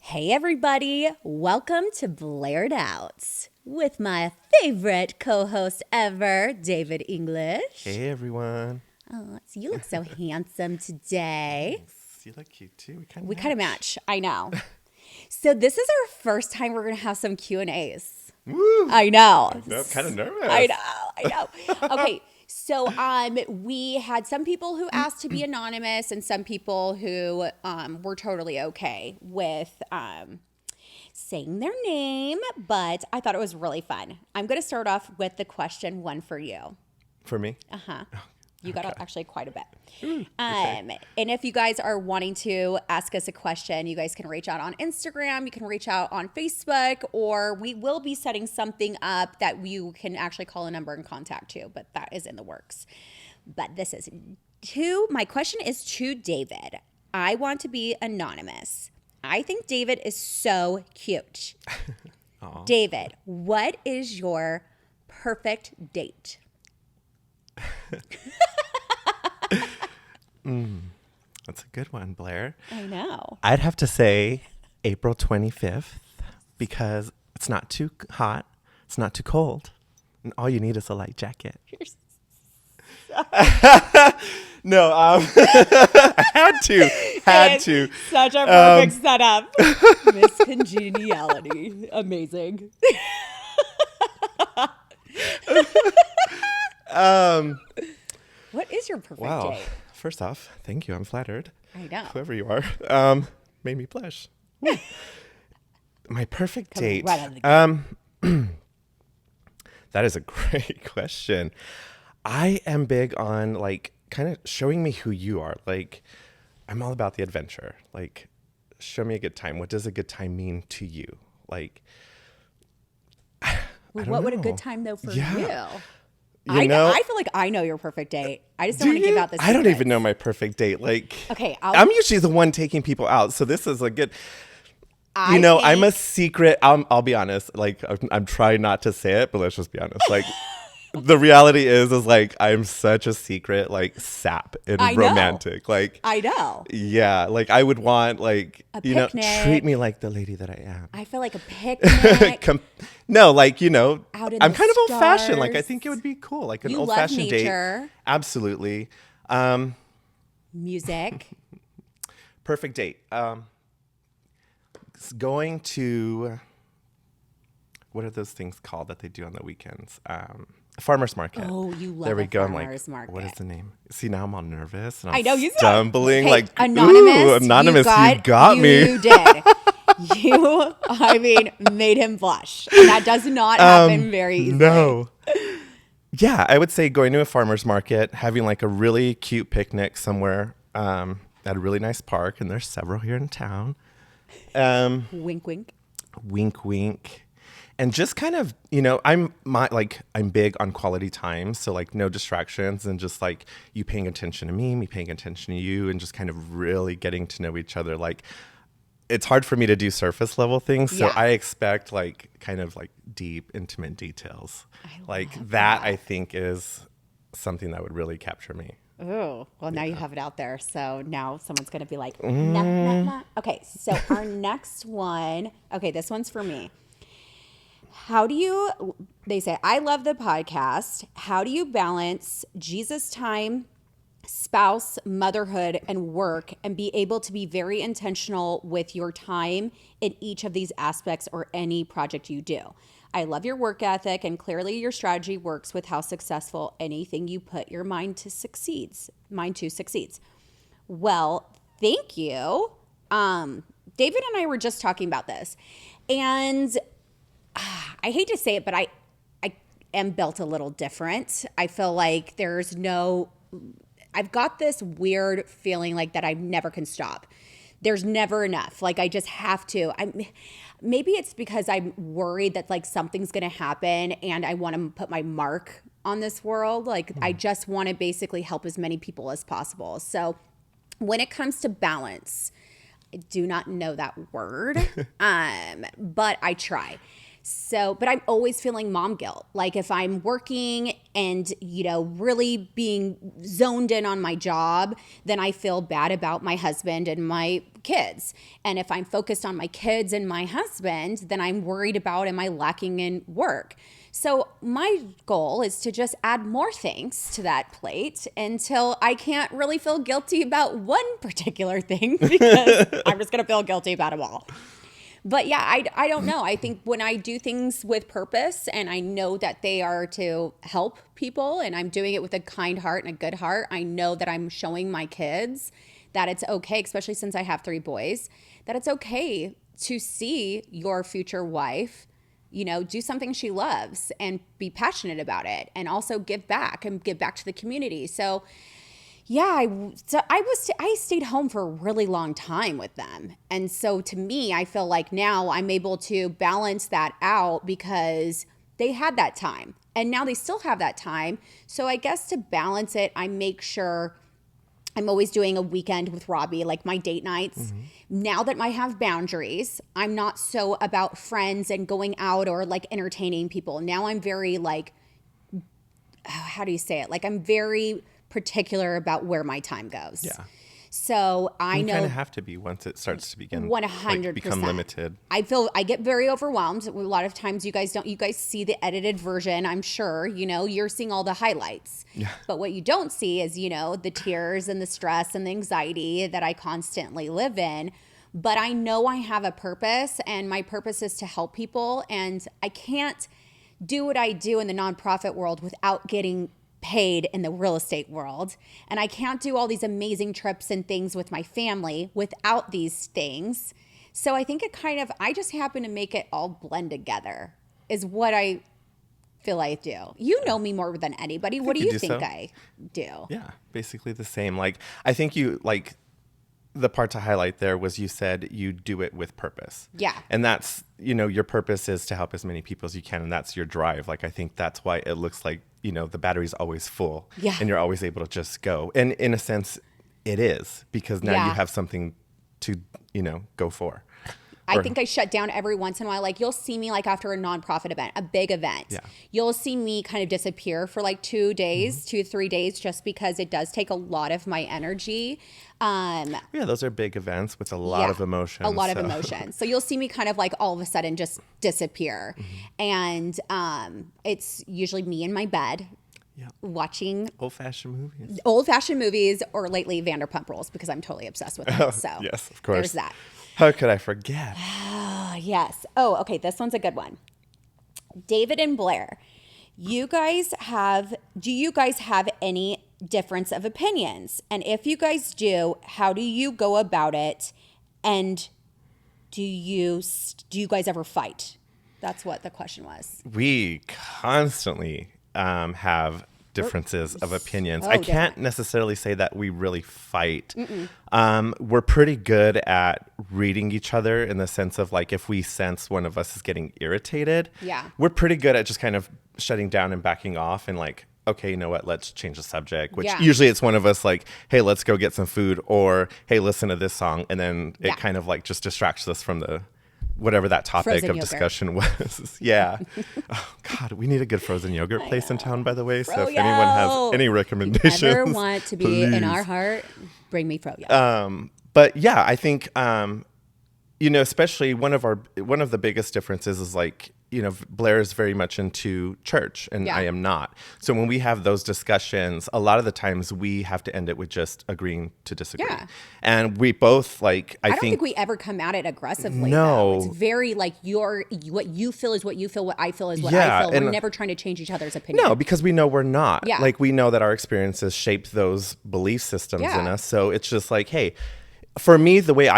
Hey everybody, welcome to Blaired Out with my favorite co-host ever, David English. Hey everyone. Oh, so you look so handsome today. Thanks. You look cute too. We kind of match, I know. So this is our first time we're going to have some Q&As. Woo! I know. I'm kind of nervous. I know. Okay, so we had some people who asked to be anonymous and some people who were totally okay with saying their name, but I thought it was really fun. I'm going to start off with the question one for you. For me? Uh-huh. You got actually quite a bit. Okay. And if you guys are wanting to ask us a question, you guys can reach out on Instagram, you can reach out on Facebook, or we will be setting something up that you can actually call a number and contact you, but that is in the works. But this is my question is to David. I want to be anonymous. I think David is so cute. David, what is your perfect date? That's a good one, Blaire. I know. I'd have to say April 25th because it's not too hot, it's not too cold, and all you need is a light jacket. No, I had to. Such a perfect setup. Miss Congeniality. Amazing. What is your perfect date? First off, thank you. I'm flattered. I know. Whoever you are, made me blush. My perfect date. Right out of the gate. That is a great question. I am big on kind of showing me who you are. I'm all about the adventure. Show me a good time. What does a good time mean to you? What would a good time though for you? I feel like I know your perfect date. I just don't want to give out this. I don't even know my perfect date. Okay, I'm usually the one taking people out, so this is a good. I'm a secret. I'll be honest. I'm trying not to say it, but let's just be honest. The reality is I'm such a secret sap in romantic. I know. Yeah, I would want a picnic. Treat me like the lady that I am. I feel like a picnic. No, out in I'm the kind of old fashioned. stars. I think it would be cool, an You old love fashioned nature. date. Absolutely. Music. Perfect date. Going to, what are those things called that they do on the weekends? Farmer's market. Oh, you love there we a go. farmer's market. What is the name? See, now I'm all nervous and I know you stumbling. Hey, anonymous, you got me. You did. Made him blush. And that does not happen very easily. No. Yeah, I would say going to a farmer's market, having a really cute picnic somewhere at a really nice park, and there's several here in town. Wink, wink. Wink, wink. And just kind of, I'm big on quality time. So no distractions and just you paying attention to me paying attention to you, and just kind of really getting to know each other. It's hard for me to do surface level things. So I expect deep, intimate details. That I think is something that would really capture me. Oh, well, now you have it out there. So now someone's going to be like, nah, nah, nah. Okay, so our next one. Okay, this one's for me. They say, I love the podcast. How do you balance Jesus time, spouse, motherhood, and work, and be able to be very intentional with your time in each of these aspects or any project you do? I love your work ethic, and clearly your strategy works with how successful anything you put your mind to succeeds. Well, thank you. David and I were just talking about this, and I hate to say it, but I am built a little different. I feel like I've got this weird feeling that I never can stop. There's never enough. I just have to. Maybe it's because I'm worried that something's going to happen and I want to put my mark on this world. I just want to basically help as many people as possible. So when it comes to balance, I do not know that word, but I try. So, but I'm always feeling mom guilt. If I'm working and, really being zoned in on my job, then I feel bad about my husband and my kids. And if I'm focused on my kids and my husband, then I'm worried about, am I lacking in work? So my goal is to just add more things to that plate until I can't really feel guilty about one particular thing, because I'm just going to feel guilty about them all. But yeah, I don't know. I think when I do things with purpose and I know that they are to help people and I'm doing it with a kind heart and a good heart, I know that I'm showing my kids that it's okay, especially since I have 3 boys, that it's okay to see your future wife, do something she loves and be passionate about it, and also give back to the community. So yeah, I stayed home for a really long time with them. And so to me, I feel like now I'm able to balance that out because they had that time and now they still have that time. So I guess to balance it, I make sure I'm always doing a weekend with Robbie, like my date nights. Now that I have boundaries, I'm not so about friends and going out or like entertaining people. Now I'm very like, how do you say it? Like I'm very particular about where my time goes. Yeah. So I know you kind of have to be once it starts to begin 100% become limited. I get very overwhelmed. A lot of times you guys see the edited version. I'm sure, you're seeing all the highlights, but what you don't see is, the tears and the stress and the anxiety that I constantly live in. But I know I have a purpose, and my purpose is to help people. And I can't do what I do in the nonprofit world without getting paid in the real estate world. And I can't do all these amazing trips and things with my family without these things. So I think I just happen to make it all blend together is what I feel I do. You know me more than anybody. What do you think I do? Yeah, basically the same. Like, I think the part to highlight there was you said you do it with purpose. Yeah. And that's, your purpose is to help as many people as you can. And that's your drive. Like, I think that's why it looks like, the battery's always full. Yeah. And you're always able to just go. And in a sense, it is, because now you have something to, go for. I think I shut down every once in a while. Like you'll see me like after a nonprofit event, a big event. Yeah. You'll see me kind of disappear for like 2 days, 2 to 3 days, just because it does take a lot of my energy. Yeah, those are big events with a lot of emotion. A lot of emotion. So you'll see me kind of like all of a sudden just disappear. And it's usually me in my bed. Yeah. Watching old-fashioned movies, or lately Vanderpump Rules, because I'm totally obsessed with it. So yes, of course. There's that. How could I forget? Yes. Oh, okay. This one's a good one. David and Blaire, do you guys have any difference of opinions? And if you guys do, how do you go about it? And do you guys ever fight? That's what the question was. We constantly have differences of opinions. I can't necessarily say that we really fight. We're pretty good at reading each other in the sense of like, if we sense one of us is getting irritated, we're pretty good at just kind of shutting down and backing off and like, okay, you know what, let's change the subject, which usually it's one of us like, hey, let's go get some food, or hey, listen to this song. And then it kind of like just distracts us from the whatever that topic frozen of yogurt. Discussion was. Yeah. Oh God, we need a good frozen yogurt place in town, by the way. So if anyone has any recommendations, if you ever want to be please. In our heart, bring me froyo. But yeah, I think especially one of the biggest differences is like, Blaire is very much into church and I am not. So when we have those discussions, a lot of the times we have to end it with just agreeing to disagree. Yeah. And we both like, I don't think we ever come at it aggressively. No. Though. It's very like what you feel is what you feel, what I feel is what I feel. We're never trying to change each other's opinion. No, because we know we're not. Yeah. Like we know that our experiences shape those belief systems in us. So it's just like, hey, for me, the way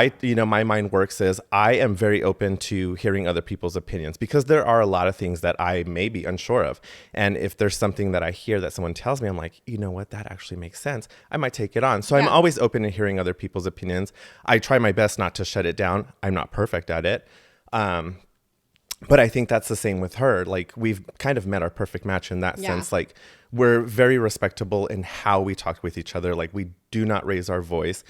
my mind works is I am very open to hearing other people's opinions, because there are a lot of things that I may be unsure of. And if there's something that I hear that someone tells me, I'm like, you know what, that actually makes sense. I might take it on. So I'm always open to hearing other people's opinions. I try my best not to shut it down. I'm not perfect at it. But I think that's the same with her. Like we've kind of met our perfect match in that sense. Like we're very respectable in how we talk with each other. Like we do not raise our voice.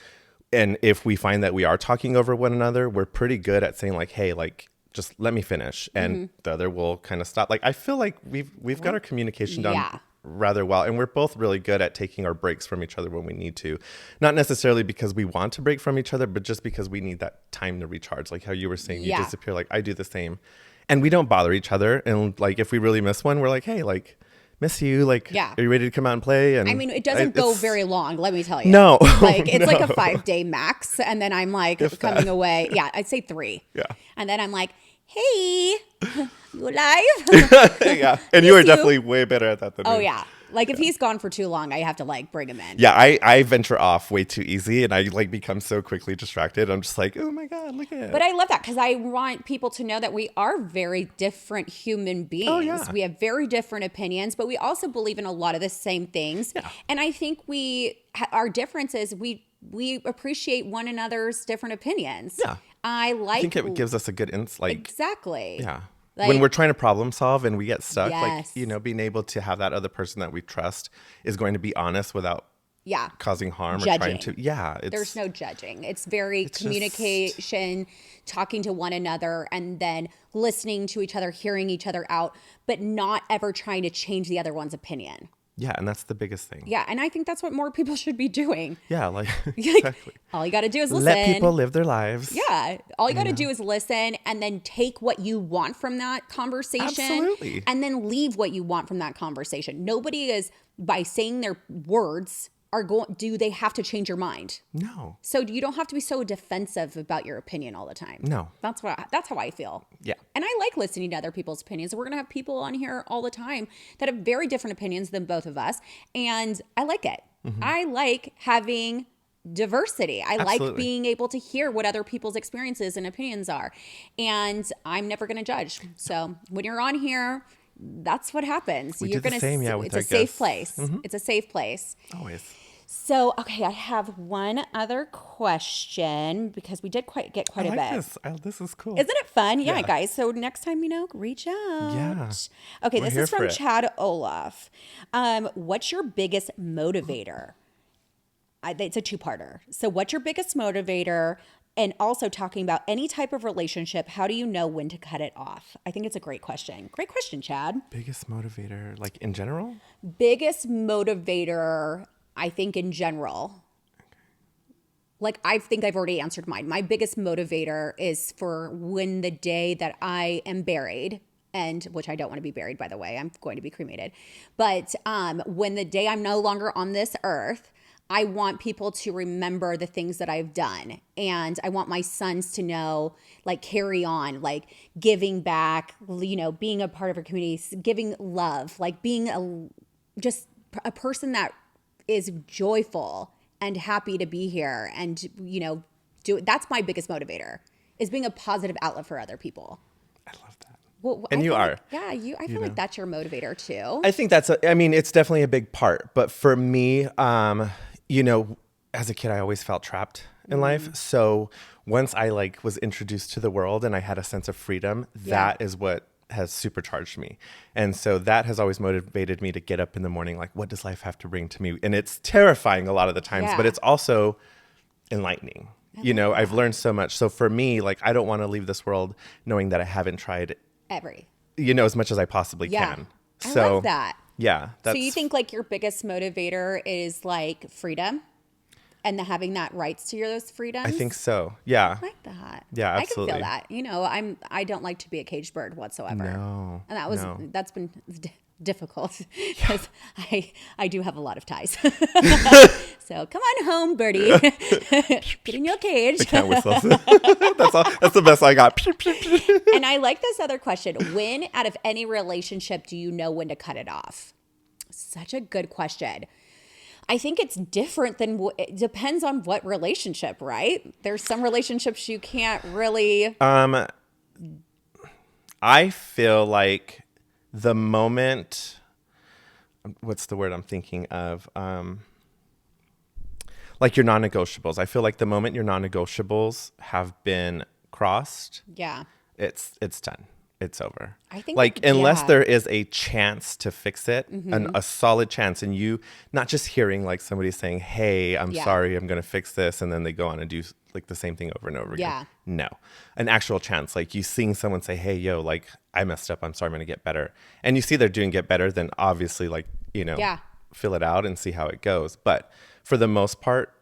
And if we find that we are talking over one another, we're pretty good at saying like, hey, like, just let me finish. And the other will kind of stop. Like, I feel like we've got our communication down rather well. And we're both really good at taking our breaks from each other when we need to. Not necessarily because we want to break from each other, but just because we need that time to recharge. Like how you were saying, you Yeah. disappear. Like I do the same. And we don't bother each other. And like if we really miss one, we're like, hey, like, miss you. Like, Yeah. are you ready to come out and play? And I mean, it doesn't go very long, let me tell you. No. Like, it's like a No. 5-day max. And then I'm like coming away. Yeah, I'd say 3. Yeah. And then I'm like, hey, you alive? Yeah. And you are definitely way better at that than Oh, me. yeah. Like if he's gone for too long, I have to like bring him in. Yeah, I venture off way too easy and I like become so quickly distracted. I'm just like, oh my God, look at it. But I love that because I want people to know that we are very different human beings. Oh, yeah. We have very different opinions, but we also believe in a lot of the same things. Yeah. And I think our difference is we appreciate one another's different opinions. Yeah. I think it gives us a good insight. Exactly. Yeah. Like- when we're trying to problem solve and we get stuck, Yes. like, being able to have that other person that we trust is going to be honest without Yeah. causing harm Judging. or trying to. Yeah. There's no judging. It's very communication, talking to one another, and then listening to each other, hearing each other out, but not ever trying to change the other one's opinion. Yeah. And that's the biggest thing. Yeah, and I think that's what more people should be doing. Yeah. Like, exactly. All you got to do is listen. Let people live their lives. Yeah, all you got to do is listen and then take what you want from that conversation. Absolutely. And then leave what you want from that conversation. Nobody is, by saying their words, do they have to change your mind? No. So you don't have to be so defensive about your opinion all the time. No. That's how I feel. Yeah. And I like listening to other people's opinions. We're going to have people on here all the time that have very different opinions than both of us. And I like it. Mm-hmm. I like having diversity. I like Absolutely. being able to hear what other people's experiences and opinions are. And I'm never going to judge. So when you're on here, that's what happens. We do the same, yeah, with it's our a safe guests. place. Mm-hmm. It's a safe place. Always. So, okay, I have one other question because we did get quite I a like bit. this. This is cool. Isn't it fun? Yeah, Yeah. guys. So next time, reach out. Yeah. Okay, We're this here is from for it. Chad Olaf. What's your biggest motivator? It's a 2-parter. So what's your biggest motivator? And also talking about any type of relationship, how do you know when to cut it off? I think it's a great question. Great question, Chad. Biggest motivator, like in general? Biggest motivator, I think in general. Like, I think I've already answered mine. My biggest motivator is for when the day that I am buried, and which I don't want to be buried, by the way, I'm going to be cremated. But when the day I'm no longer on this earth, I want people to remember the things that I've done. And I want my sons to know, like, carry on, like giving back, being a part of our community, giving love, like being just a person that is joyful and happy to be here and, that's my biggest motivator, is being a positive outlet for other people. I love that. Well, And you are. Yeah, I feel like that's your motivator too. I think it's definitely a big part. But for me, as a kid, I always felt trapped in life. So once I was introduced to the world and I had a sense of freedom, that is what has supercharged me. And so that has always motivated me to get up in the morning, like, what does life have to bring to me? And it's terrifying a lot of the times, but it's also enlightening. I've learned so much. So for me, I don't want to leave this world knowing that I haven't tried as much as I possibly can. I love that. Yeah. So you think your biggest motivator is freedom and having that rights to those freedoms? I think so. Yeah. I like that. Yeah, absolutely. I can feel that. I don't like to be a caged bird whatsoever. No. And that's been difficult because I do have a lot to So come on home, birdie. Get in your cage. I can't whistle. That's the best I got. And I like this other question. When out of any relationship do you know when to cut it off? Such a good question. I think it's different it depends on what relationship, right? There's some relationships you can't really. I feel like the moment, what's the word I'm thinking of? Your non-negotiables. I feel like the moment your non-negotiables have been crossed, it's done. It's over. I think unless there is a chance to fix it, a solid chance, and you not just hearing somebody saying, "Hey, I'm sorry, I'm going to fix this," and then they go on and do the same thing over and over again. No, an actual chance, you seeing someone say, "Hey, yo, I messed up. I'm sorry, I'm going to get better," and you see they're doing get better. Then obviously, Yeah. fill it out and see how it goes. But for the most part,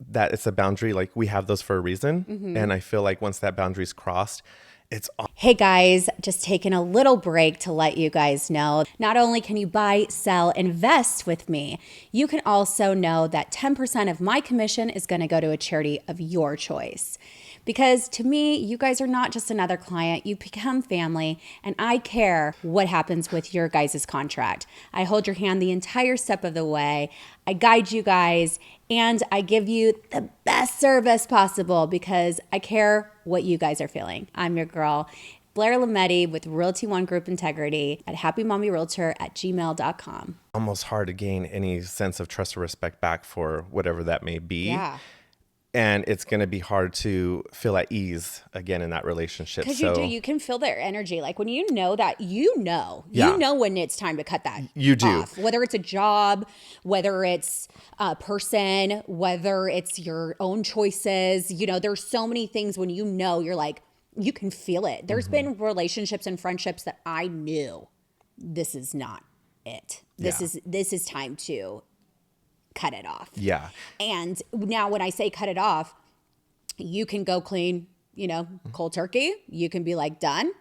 that it's a boundary. Like, we have those for a reason. And I feel like once that boundary is crossed, it's Hey guys, just taking a little break to let you guys know, not only can you buy, sell, invest with me, you can also know that 10% of my commission is going to go to a charity of your choice. Because to me, you guys are not just another client, you become family, and I care what happens with your guys' contract. I hold your hand the entire step of the way. I guide you guys, and I give you the best service possible because I care what you guys are feeling. I'm your girl, Blaire Lometti with Realty One Group Integrity at happymommyrealtor@gmail.com. almost hard to gain any sense of trust or respect back for whatever that may be. Yeah. And it's going to be hard to feel at ease again in that relationship. Because So you can feel their energy. Like when you know that, you know when it's time to cut that You do. off. Whether it's a job, whether it's a person, whether it's your own choices. There's so many things when you're like, you can feel it. There's been relationships and friendships that I knew this is not it. This is time to cut it off. Yeah. And now when I say cut it off, you can go clean, cold turkey. You can be like done,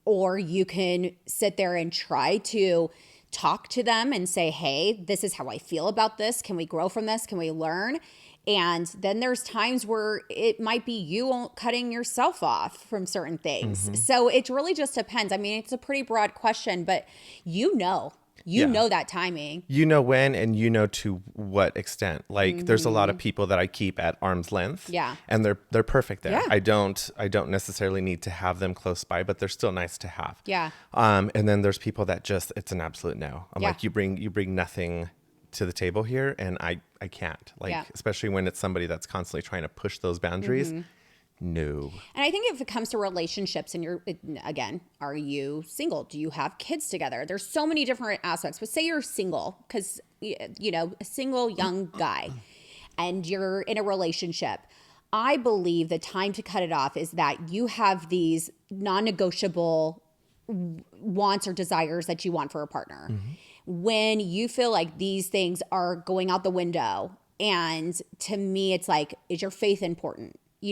or you can sit there and try to talk to them and say, hey, this is how I feel about this. Can we grow from this? Can we learn? And then there's times where it might be you cutting yourself off from certain things. So it really just depends. I mean, it's a pretty broad question, but you know that timing. You know when, and to what extent. Like there's a lot of people that I keep at arm's length. Yeah. And they're perfect there. Yeah. I don't necessarily need to have them close by, but they're still nice to have. Yeah. And then there's people that it's an absolute no. I'm Yeah. like, you bring nothing to the table here, and I can't. Especially when it's somebody that's constantly trying to push those boundaries. No. And I think if it comes to relationships and are you single? Do you have kids together? There's so many different aspects, but say you're single because, a single young guy and you're in a relationship. I believe the time to cut it off is that you have these non-negotiable wants or desires that you want for a partner. When you feel like these things are going out the window, and to me, it's like, is your faith important? Do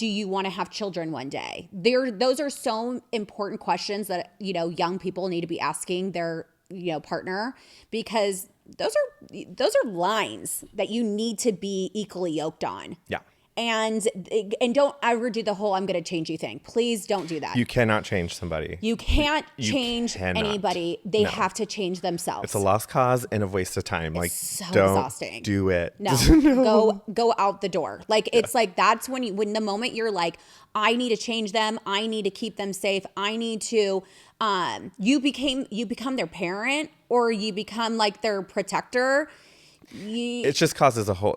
you want to have children one day? Those are so important questions that, young people need to be asking their, partner, because those are lines that you need to be equally yoked on. Yeah. And don't ever do the whole I'm going to change you thing. Please don't do that. You cannot change somebody. You can't change anybody. They have to change themselves. It's a lost cause and a waste of time. It's so don't exhausting. Do it. No, go out the door. It's like that's when the moment you're like, I need to change them. I need to keep them safe. I need to. You become their parent, or you become like their protector. It just causes a whole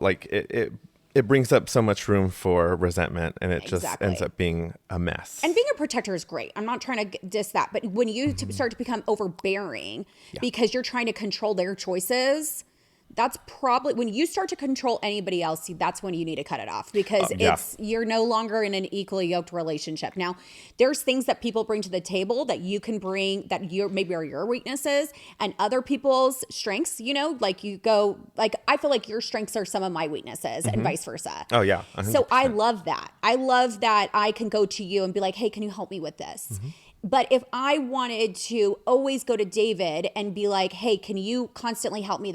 it brings up so much room for resentment, and it just ends up being a mess. And being a protector is great. I'm not trying to diss that. But when you start to become overbearing because you're trying to control their choices, that's probably when you start to control anybody else, that's when you need to cut it off, because you're no longer in an equally yoked relationship. Now, there's things that people bring to the table that you can bring that maybe are your weaknesses and other people's strengths, I feel like your strengths are some of my weaknesses and vice versa. Oh yeah. 100%. So I love that. I love that I can go to you and be like, hey, can you help me with this? But if I wanted to always go to David and be like, hey, can you constantly help me?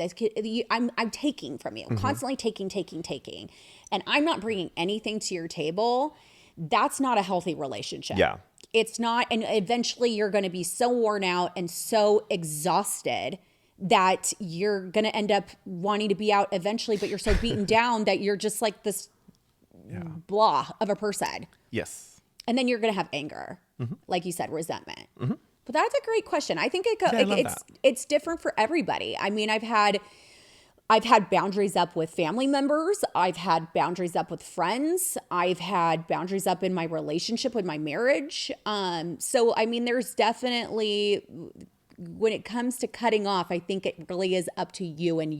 I'm taking from you, constantly taking, and I'm not bringing anything to your table. That's not a healthy relationship. Yeah. It's not. And eventually you're going to be so worn out and so exhausted that you're going to end up wanting to be out eventually, but you're so beaten down that you're just like this blah of a person. Yes. And then you're going to have anger, like you said, resentment. But that's a great question. I think it's different for everybody. I mean, I've had boundaries up with family members. I've had boundaries up with friends. I've had boundaries up in my relationship with my marriage. So, I mean, there's definitely, when it comes to cutting off, I think it really is up to you and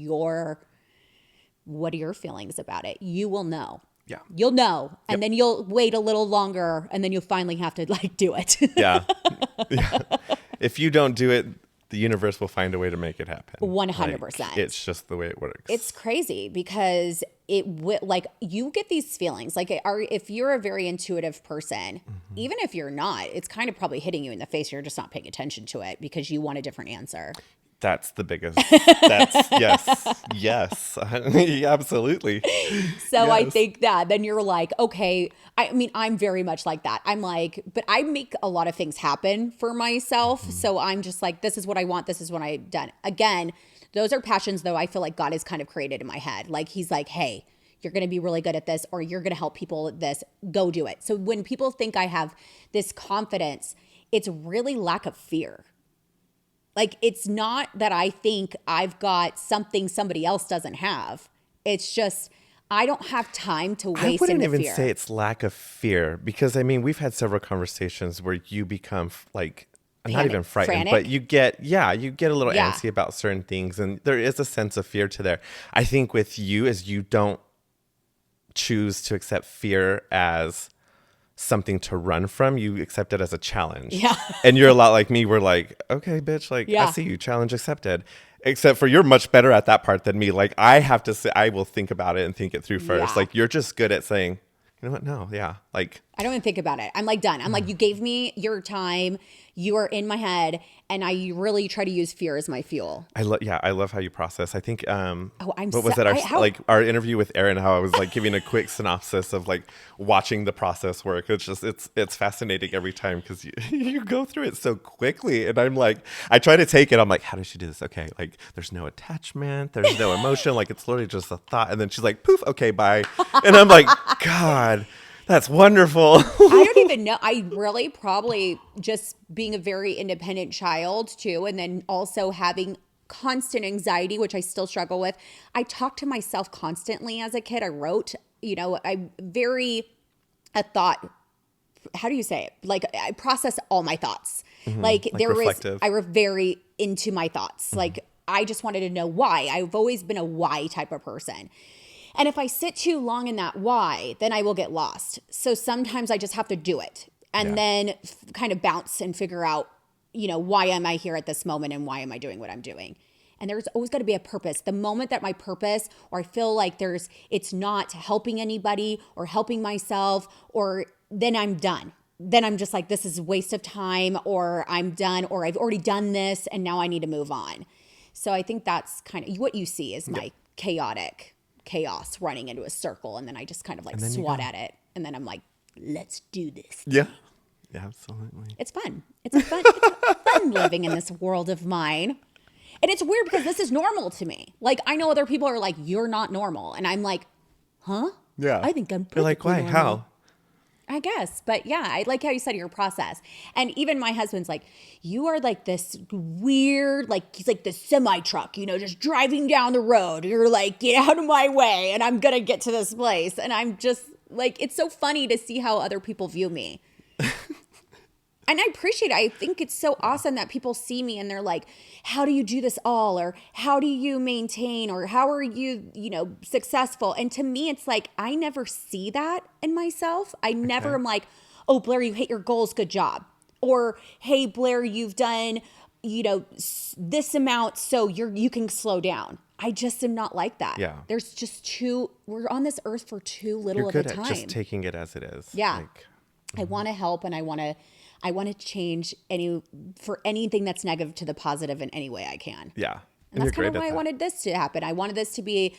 what are your feelings about it? You will know. Yeah. You'll know. And then you'll wait a little longer, and then you'll finally have to do it. Yeah. If you don't do it, the universe will find a way to make it happen. 100%. Like, it's just the way it works. It's crazy because like you get these feelings like if you're a very intuitive person, even if you're not, it's kind of probably hitting you in the face. You're just not paying attention to it because you want a different answer. That's the biggest. That's yes, absolutely. So Yes. I think that then you're like, okay, I mean, I'm very much like that. I'm like, but I make a lot of things happen for myself. So I'm just like, this is what I want. This is what I've done. Again, those are passions though I feel like God has kind of created in my head. Like he's like, hey, you're going to be really good at this, or you're going to help people with this. Go do it. So when people think I have this confidence, it's really lack of fear. Like, it's not that I think I've got something somebody else doesn't have. It's just, I don't have time to waste in the fear. I wouldn't even say it's lack of fear, because I mean, we've had several conversations where you become like, not even frightened, frantic? but you get a little Yeah. antsy about certain things. And there is a sense of fear to there. I think with you is you don't choose to accept fear as something to run from. You accept it as a challenge. Yeah. And you're a lot like me. We're like, okay, bitch, like Yeah. I see you, challenge accepted. Except for you're much better at that part than me. Like I have to say, I will think about it and think it through first. Yeah. Like you're just good at saying, you know what? No, yeah. Like I don't even think about it. I'm like done. I'm like, you gave me your time. You are in my head. And I really try to use fear as my fuel. I love how you process. I think I'm what was so- that how- like our interview with Erin, how I was like giving a quick synopsis of like watching the process work. It's just it's fascinating every time because you go through it so quickly, and I'm like, I try to take it. I'm like, how does she do this? Okay, like there's no attachment, there's no emotion, like it's literally just a thought, and then she's like, poof, okay, bye, and I'm like, God, that's wonderful. I don't even know. I really probably just being a very independent child too. And then also having constant anxiety, which I still struggle with. I talked to myself constantly as a kid. I wrote, a thought. How do you say it? Like I process all my thoughts. Like there reflective. I was very into my thoughts. Like I just wanted to know why. I've always been a why type of person. And if I sit too long in that why, then I will get lost. So sometimes I just have to do it and then kind of bounce and figure out, why am I here at this moment and why am I doing what I'm doing? And there's always got to be a purpose. The moment that my purpose, or I feel like it's not helping anybody or helping myself, or then I'm done. Then I'm just like, this is a waste of time, or I'm done, or I've already done this and now I need to move on. So I think that's kind of what you see is my chaos running into a circle, and then I just kind of like swat at it, and then I'm like, let's do this. Yeah, absolutely. It's fun. It's fun living in this world of mine. And it's weird because this is normal to me. Like I know other people are like, you're not normal, and I'm like, huh? Yeah. I think I'm You're like, why? normal. How? I guess. But yeah, I like how you said your process. And even my husband's like, you are like this weird, like he's like this semi truck, just driving down the road. You're like, get out of my way and I'm going to get to this place. And I'm just like, it's so funny to see how other people view me. And I appreciate it. I think it's so awesome that people see me and they're like, how do you do this all? Or how do you maintain? Or how are you, successful? And to me, it's like, I never see that in myself. I never am like, oh, Blaire, you hit your goals. Good job. Or, hey, Blaire, you've done, this amount. So you can slow down. I just am not like that. Yeah. There's just we're on this earth for too little You're of a good time. at just taking it as it is. Yeah. I want to help, and I want to change for anything that's negative to the positive in any way I can. Yeah. And that's kind of why I wanted this to happen. I wanted this to be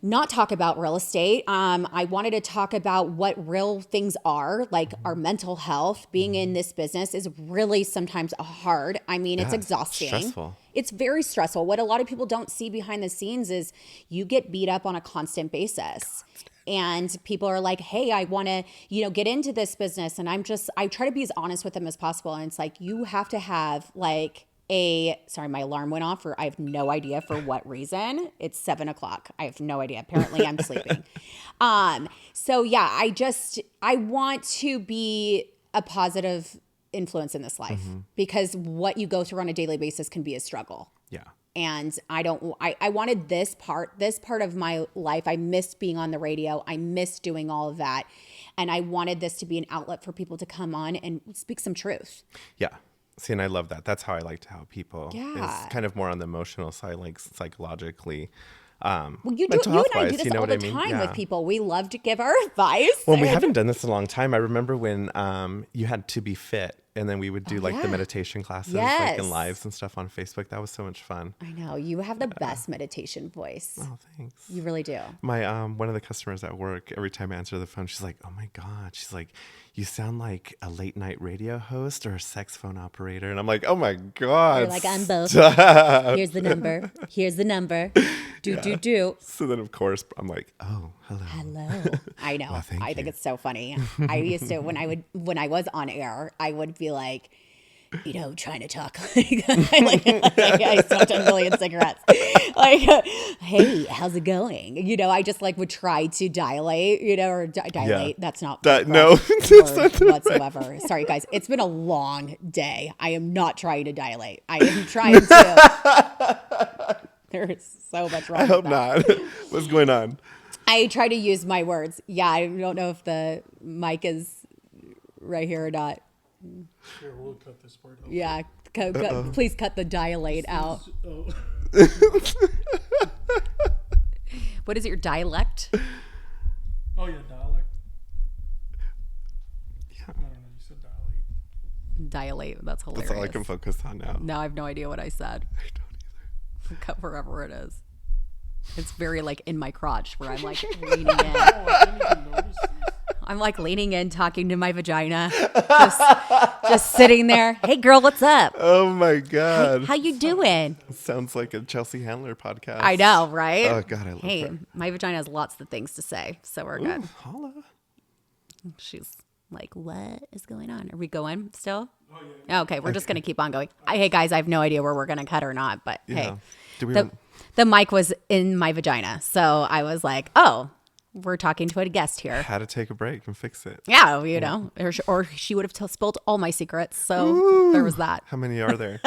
not talk about real estate. I wanted to talk about what real things are, like our mental health. Being in this business is really sometimes hard. I mean, it's exhausting. Stressful. It's very stressful. What a lot of people don't see behind the scenes is you get beat up on a constant basis. And people are like, hey, I want to, get into this business. And I try to be as honest with them as possible. And it's like, you have to have like sorry, my alarm went off I have no idea for what reason. It's 7:00. I have no idea. Apparently I'm sleeping. So yeah, I want to be a positive influence in this life because what you go through on a daily basis can be a struggle. Yeah. And I wanted this part of my life. I missed being on the radio. I missed doing all of that. And I wanted this to be an outlet for people to come on and speak some truth. Yeah. See, and I love that. That's how I like to help people. Yeah. It's kind of more on the emotional side, like psychologically. Well, you mental and I health-wise, do this you know all what the I mean? time Yeah. with people. We love to give our advice. Well, we haven't done this in a long time. I remember when you had to be fit, and then we would do like the meditation classes, like in lives and stuff on Facebook. That was so much fun. I know. You have the best meditation voice. Oh, thanks. You really do. My one of the customers at work, every time I answer the phone, she's like, "Oh my God," she's like, "You sound like a late night radio host or a sex phone operator," and I'm like, "Oh my God!" You're like, I'm both. Stop. Here's the number. Here's the number. Do. So then, of course, I'm like, "Oh, hello." Hello. I know. Well, thank I think you. it's so funny. I used to when I was on air, I would be like, trying to talk like I smoked a million cigarettes. Like, hey, how's it going? I just like would try to dilate, or dilate. That's not No. word whatsoever. Sorry, guys. It's been a long day. I am not trying to dilate. I am trying to. There's so much wrong. I hope with that. not. What's going on? I try to use my words. Yeah, I don't know if the mic is right here or not. Here, we'll cut this part out. Yeah, please cut the dilate out. Oh. What is it, your dialect? Oh, yeah, dialect? Yeah. I don't know. You said dilate. Dilate. That's hilarious. That's all I can focus on now. Now I have no idea what I said. I don't either. Cut wherever it is. It's very like in my crotch where I'm like leaning in. Oh, I didn't even notice these. I'm like leaning in, talking to my vagina, just sitting there. Hey, girl, what's up? Oh my God. How you doing? Sounds like a Chelsea Handler podcast. I know, right? Oh God, I love Hey, her. my vagina has lots of things to say, so we're good. Ooh, holla. She's like, what is going on? Are we going still? Oh, yeah. Okay, we're just going to keep on going. Hey, guys, I have no idea where we're going to cut or not, but Yeah. hey, Do we? the mic was in my vagina. So I was like, oh, we're talking to a guest here. How to take a break and fix it. Yeah, or she would have spilled all my secrets. So there was that. How many are there?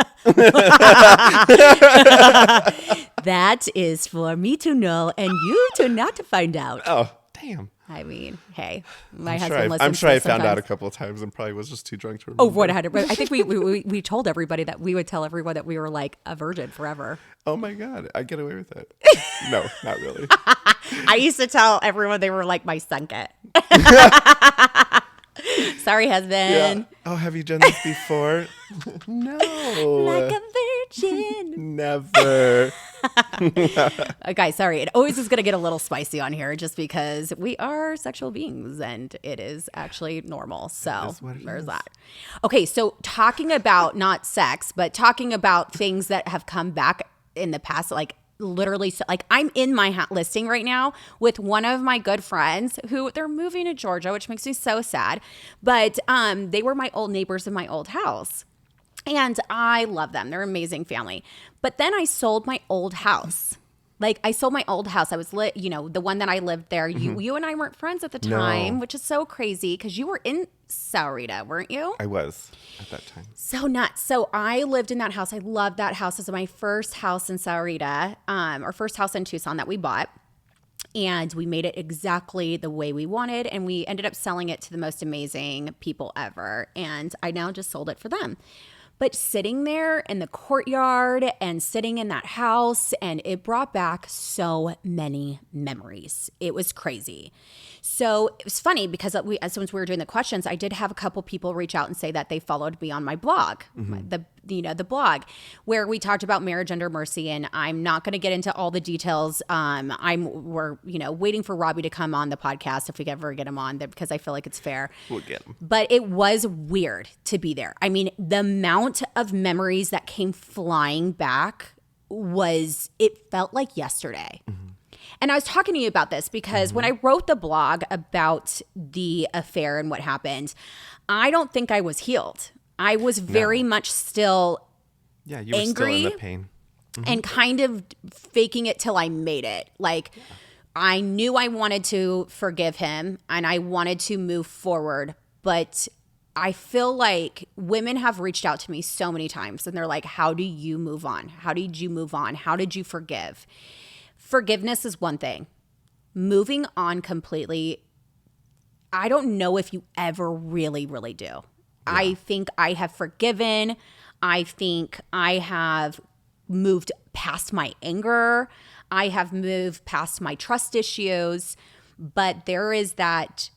That is for me to know and you to not to find out. Oh, damn. I mean, hey, my I'm husband sure listens I'm sure to I this found out a sometimes. couple of times and probably was just too drunk to remember. Oh, 100. But I think we told everybody that we would tell everyone that we were like a virgin forever. Oh my God, I get away with it. No, not really. I used to tell everyone they were like my sunket. Sorry, husband. Yeah. Oh, have you done this before? No. Like a virgin. Never. Guys, sorry. It always is going to get a little spicy on here just because we are sexual beings and it is actually normal. So is what it there's is. that. Okay, so talking about not sex, but talking about things that have come back in the past, like literally, so, like I'm in my listing right now with one of my good friends who they're moving to Georgia, which makes me so sad. But they were my old neighbors in my old house. And I love them. They're an amazing family. But then I sold my old house. Like I sold my old house. I was the one that I lived there. You and I weren't friends at the time, which is so crazy because you were in Saurita, weren't you? I was at that time. So nuts. So I lived in that house. I loved that house. It was my first house in Saurita, our first house in Tucson that we bought. And we made it exactly the way we wanted. And we ended up selling it to the most amazing people ever. And I now just sold it for them. But sitting there in the courtyard and sitting in that house, and it brought back so many memories. It was crazy. So it was funny because since we were doing the questions, I did have a couple people reach out and say that they followed me on my blog, the blog where we talked about marriage under mercy. And I'm not going to get into all the details. We're waiting for Robbie to come on the podcast if we ever get him on because I feel like it's fair. We'll get him. But it was weird to be there. I mean, the amount of memories that came flying back it felt like yesterday. Mm-hmm. And I was talking to you about this because when I wrote the blog about the affair and what happened, I don't think I was healed. I was very much still Yeah, you were still angry in the pain. and kind of faking it till I made it. Like I knew I wanted to forgive him and I wanted to move forward, but I feel like women have reached out to me so many times and they're like, how do you move on? How did you move on? How did you forgive? Forgiveness is one thing. Moving on completely, I don't know if you ever really, really do. I think I have forgiven. I think I have moved past my anger. I have moved past my trust issues. But there is that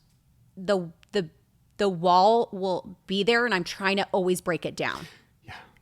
the wall will be there, and I'm trying to always break it down.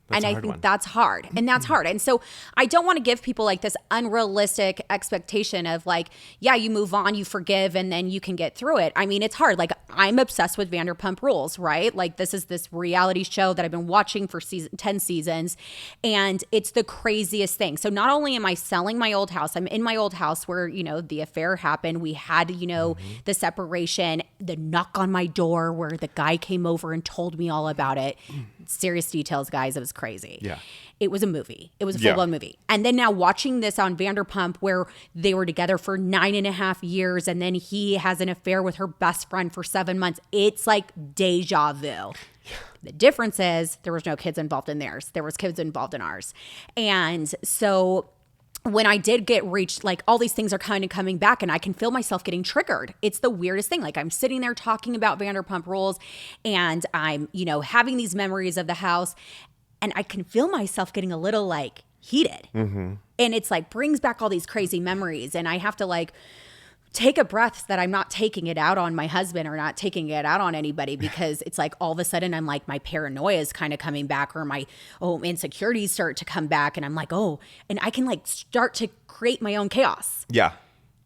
That's and I think that's hard. And that's hard. And so I don't want to give people like this unrealistic expectation of like, yeah, you move on, you forgive, and then you can get through it. I mean, it's hard. Like, I'm obsessed with Vanderpump Rules, right? Like, this is this reality show that I've been watching for 10 seasons. And it's the craziest thing. So not only am I selling my old house, I'm in my old house where, you know, the affair happened. We had, you know, the separation, the knock on my door where the guy came over and told me all about it. Serious details, guys. It was crazy. Yeah. It was a movie. It was a full-blown movie. And then now watching this on Vanderpump where they were together for 9.5 years and then he has an affair with her best friend for 7 months. It's like deja vu. Yeah. The difference is there was no kids involved in theirs. There was kids involved in ours. And so when I did get reached, like all these things are kind of coming back and I can feel myself getting triggered. It's the weirdest thing. Like I'm sitting there talking about Vanderpump Rules and I'm, you know, having these memories of the house and I can feel myself getting a little like heated. And it's like brings back all these crazy memories and I have to like take a breath that I'm not taking it out on my husband or not taking it out on anybody because it's like all of a sudden I'm like my paranoia is kind of coming back or my insecurities start to come back and I'm like, and I can like start to create my own chaos. Yeah.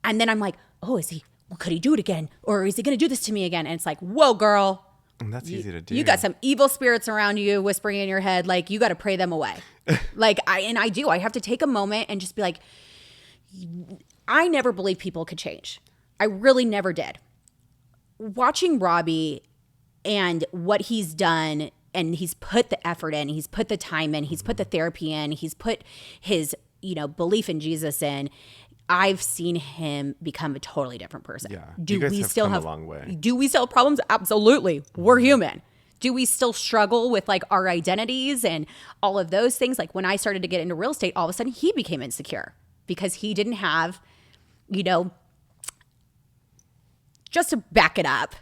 And then I'm like, could he do it again? Or is he going to do this to me again? And it's like, whoa, girl. And that's easy to do. You got some evil spirits around you whispering in your head. Like you got to pray them away. I do. I have to take a moment and just be like, I never believed people could change. I really never did. Watching Robbie and what he's done, and he's put the effort in, he's put the time in, he's put the therapy in, he's put his, belief in Jesus in. I've seen him become a totally different person. Yeah. Do you guys we have still come have a long way. Do we still have problems? Absolutely. We're human. Do we still struggle with like our identities and all of those things? Like when I started to get into real estate, all of a sudden he became insecure because he didn't have, just to back it up,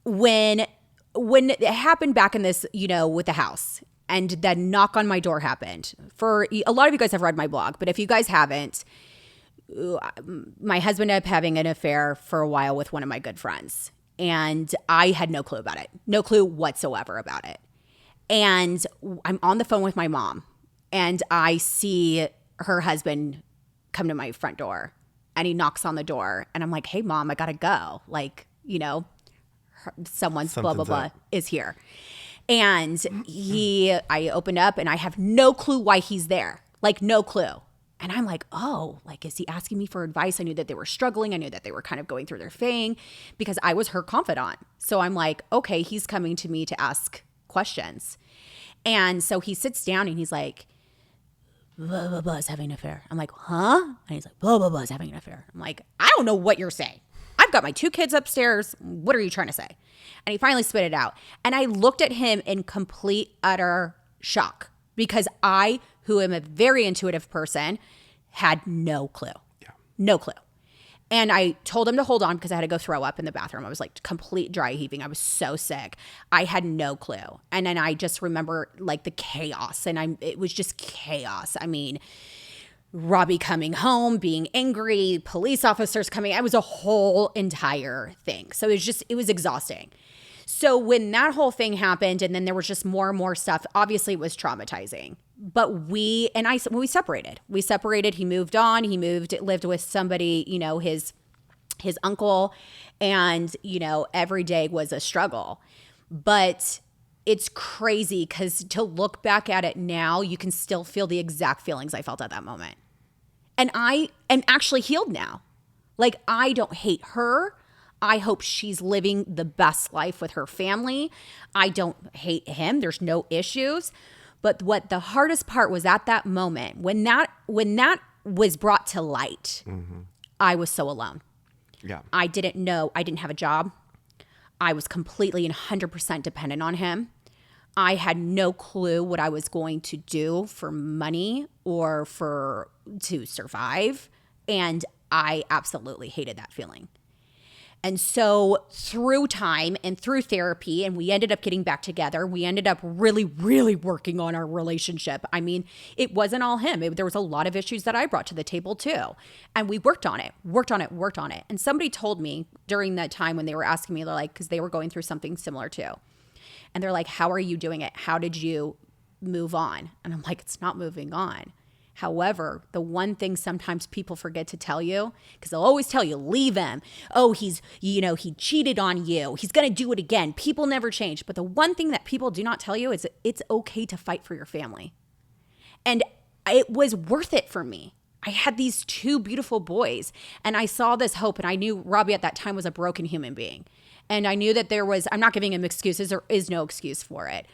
when it happened back in this, with the house and that knock on my door happened. For a lot of you guys have read my blog, but if you guys haven't, my husband ended up having an affair for a while with one of my good friends. And I had no clue about it. No clue whatsoever about it. And I'm on the phone with my mom and I see her husband come to my front door and he knocks on the door and I'm like, hey mom, I gotta go. Like, someone's blah, blah, blah is here. And I opened up and I have no clue why he's there. Like no clue. And I'm like, is he asking me for advice? I knew that they were struggling. I knew that they were kind of going through their thing because I was her confidant. So I'm like, okay, he's coming to me to ask questions. And so he sits down and he's like, blah, blah, blah is having an affair. I'm like, huh? And he's like, blah, blah, blah is having an affair. I'm like, I don't know what you're saying. I've got my 2 kids upstairs. What are you trying to say? And he finally spit it out. And I looked at him in complete, utter shock because I, who am a very intuitive person, had no clue. Yeah. No clue. And I told him to hold on because I had to go throw up in the bathroom. I was like complete dry heaving. I was so sick. I had no clue. And then I just remember like the chaos and it was just chaos. I mean, Robbie coming home, being angry, police officers coming. It was a whole entire thing. So it was exhausting. So when that whole thing happened and then there was just more and more stuff, obviously it was traumatizing. But when we separated. We separated, he moved on, lived with somebody, his uncle, and, every day was a struggle. But it's crazy because to look back at it now, you can still feel the exact feelings I felt at that moment. And I am actually healed now. Like, I don't hate her. I hope she's living the best life with her family. I don't hate him. There's no issues. But what the hardest part was at that moment, when that was brought to light, I was so alone. Yeah. I didn't know. I didn't have a job. I was completely and 100% dependent on him. I had no clue what I was going to do for money or to survive. And I absolutely hated that feeling. And so through time and through therapy, and we ended up getting back together, we ended up really, really working on our relationship. I mean, it wasn't all him. There was a lot of issues that I brought to the table too. And we worked on it. And somebody told me during that time when they were asking me, they're like, because they were going through something similar too. And they're like, how are you doing it? How did you move on? And I'm like, it's not moving on. However, the one thing sometimes people forget to tell you, because they'll always tell you, leave him. Oh, he cheated on you. He's going to do it again. People never change. But the one thing that people do not tell you is it's okay to fight for your family. And it was worth it for me. I had these two beautiful boys and I saw this hope, and I knew Robbie at that time was a broken human being. And I knew that I'm not giving him excuses. There is no excuse for it.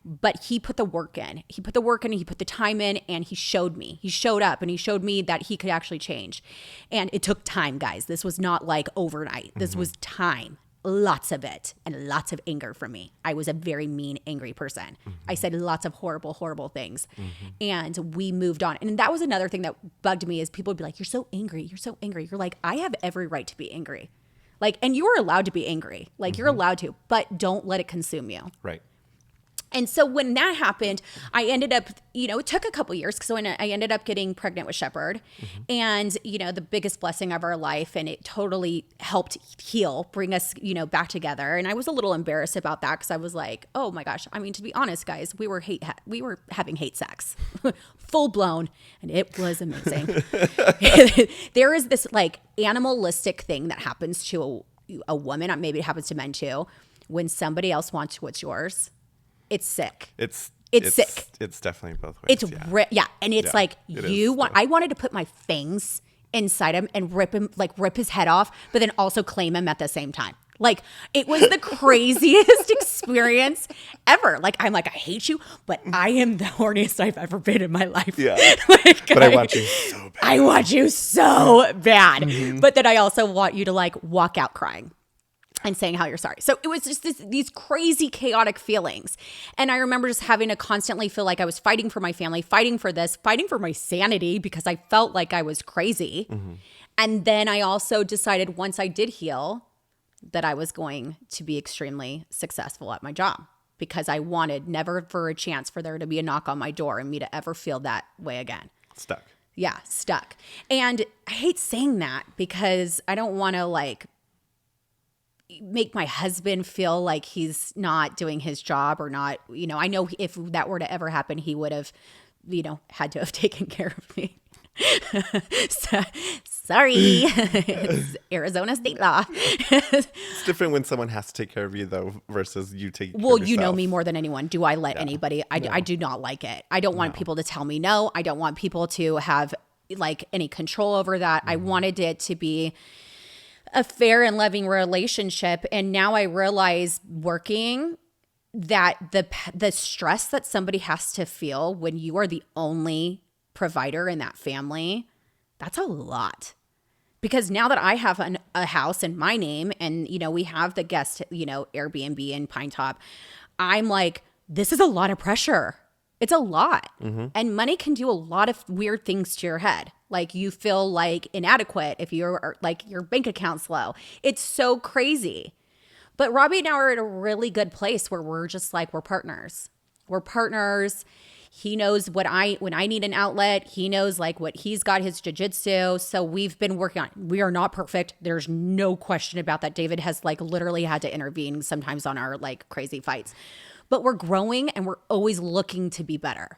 But he put the work in. He put the time in, and he showed me. He showed up, and he showed me that he could actually change. And it took time, guys. This was not like overnight. This was time. Lots of it, and lots of anger from me. I was a very mean, angry person. I said lots of horrible, horrible things. And we moved on. And that was another thing that bugged me is people would be like, you're so angry. You're so angry. You're like, I have every right to be angry. Like, and you are allowed to be angry. Like, you're allowed to, but don't let it consume you. Right. And so when that happened, I ended up, it took a couple years because I ended up getting pregnant with Shepherd, and, the biggest blessing of our life. And it totally helped bring us, back together. And I was a little embarrassed about that because I was like, oh my gosh. I mean, to be honest, guys, we were having hate sex, full blown, and it was amazing. There is this like animalistic thing that happens to a woman. Maybe it happens to men too. When somebody else wants what's yours. It's sick. It's sick. It's definitely both ways. And it's like I wanted to put my fangs inside him and rip his head off, but then also claim him at the same time. Like, it was the craziest experience ever. Like, I'm like, I hate you, but I am the horniest I've ever been in my life. Yeah. But I want you so bad. I want you so bad. But then I also want you to like walk out crying and saying how you're sorry. So it was just these crazy, chaotic feelings. And I remember just having to constantly feel like I was fighting for my family, fighting for this, fighting for my sanity because I felt like I was crazy. And then I also decided once I did heal that I was going to be extremely successful at my job because I wanted never for a chance for there to be a knock on my door and me to ever feel that way again. Stuck. Yeah, stuck. And I hate saying that because I don't want to like make my husband feel like he's not doing his job or not, I know if that were to ever happen, he would have, had to have taken care of me. Sorry, it's Arizona state law. It's different when someone has to take care of you though versus you taking care of yourself. You know me more than anyone. Do I let anybody? I do not like it. I don't want people to tell me no. I don't want people to have like any control over that. I wanted it to be a fair and loving relationship. And now I realize working that the stress that somebody has to feel when you are the only provider in that family, that's a lot. Because now that I have a house in my name and, we have the guest, Airbnb in Pine Top, I'm like, this is a lot of pressure. It's a lot. And money can do a lot of weird things to your head. Like you feel like inadequate if you're like your bank account's low. It's so crazy. But Robbie and I are at a really good place where we're just like, we're partners. We're partners. He knows when I need an outlet, he knows like what he's got his jiu-jitsu. So we've been working on, we are not perfect. There's no question about that. David has like literally had to intervene sometimes on our like crazy fights, but we're growing and we're always looking to be better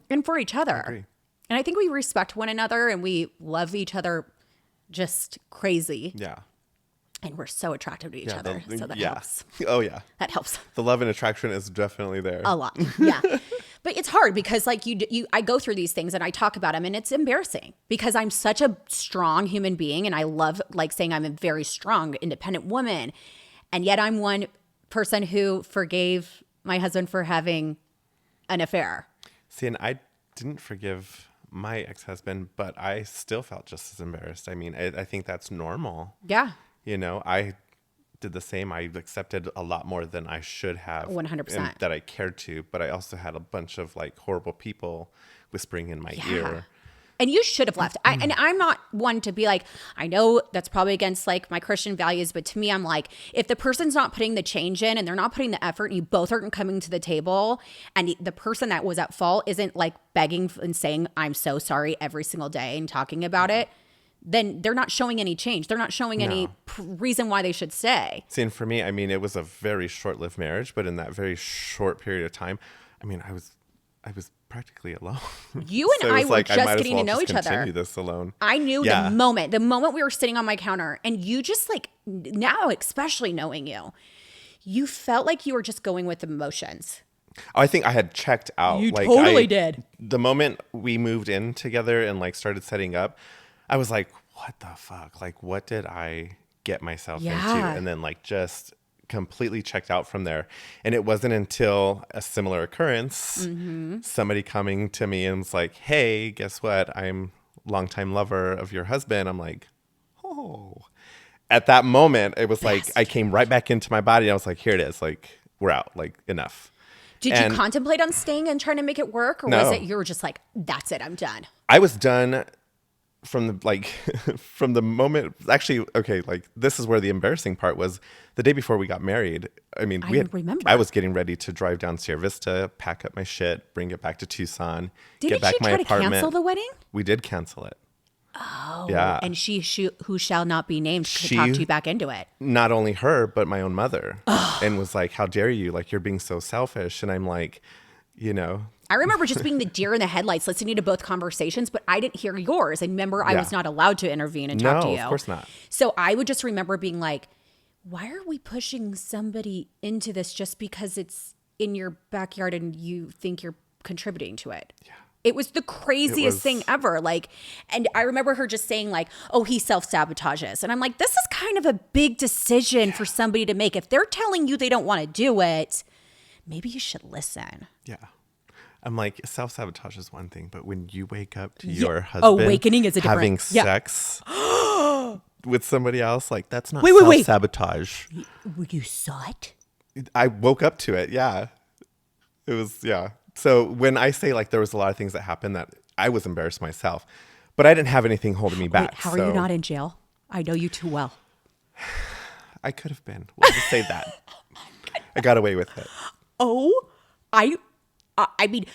and for each other. And I think we respect one another and we love each other just crazy. Yeah. And we're so attractive to each other. So that helps. Oh, yeah. That helps. The love and attraction is definitely there. A lot. Yeah. But it's hard because like I go through these things and I talk about them and it's embarrassing because I'm such a strong human being and I love like saying I'm a very strong, independent woman. And yet I'm one person who forgave my husband for having an affair. See, and I didn't forgive my ex-husband, but I still felt just as embarrassed. I mean, I think that's normal. Yeah. I did the same. I accepted a lot more than I should have. 100%. That I cared to, but I also had a bunch of like horrible people whispering in my ear. And you should have left. And I'm not one to be like, I know that's probably against like my Christian values, but to me, I'm like, if the person's not putting the change in and they're not putting the effort and you both aren't coming to the table and the person that was at fault isn't like begging and saying, I'm so sorry every single day and talking about it, then they're not showing any change. They're not showing any reason why they should stay. See, and for me, I mean, it was a very short-lived marriage, but in that very short period of time, I mean, I was practically alone. You and So it I was were like, just I might as getting well to know just each other. continue this alone. I knew Yeah. the moment we were sitting on my counter, and you just like, now especially knowing you felt like you were just going with emotions. Oh, I think I had checked out. You like, totally did. The moment we moved in together and like started setting up, I was like, what the fuck? Like, what did I get myself into? And then like just completely checked out from there. And it wasn't until a similar occurrence, somebody coming to me and was like, hey, guess what? I'm longtime lover of your husband. I'm like, oh. At that moment, it was like, I came right back into my body. I was like, here it is. Like, we're out. Like, enough. Did you contemplate on staying and trying to make it work? Or was it you were just like, that's it, I'm done? I was done from the like from the moment. Actually, okay, like this is where the embarrassing part was. The day before we got married, I mean, remember. I was getting ready to drive down Sierra Vista, pack up my shit, bring it back to Tucson, get back Didn't my you try apartment. to cancel the wedding? We did cancel it. Oh, yeah. And she who shall not be named talked you back into it. Not only her, but my own mother, and was like, "How dare you? Like, you're being so selfish." And I'm like, you know. I remember just being the deer in the headlights, listening to both conversations, but I didn't hear yours. I remember I was not allowed to intervene and talk to you. No, of course not. So I would just remember being like, why are we pushing somebody into this just because it's in your backyard and you think you're contributing to it? Yeah. It was the craziest thing ever. Like, and I remember her just saying like, oh, he self-sabotages. And I'm like, this is kind of a big decision for somebody to make. If they're telling you they don't want to do it, maybe you should listen. Yeah. I'm like, self-sabotage is one thing, but when you wake up to your husband awakening is a different having sex with somebody else, like that's not wait. self-sabotage. You saw it? I woke up to it. Yeah. It was, yeah. So when I say like there was a lot of things that happened that I was embarrassed myself, but I didn't have anything holding me back. Wait, how are you not in jail? I know you too well. I could have been. We'll just say that. I got away with it. Oh, I mean,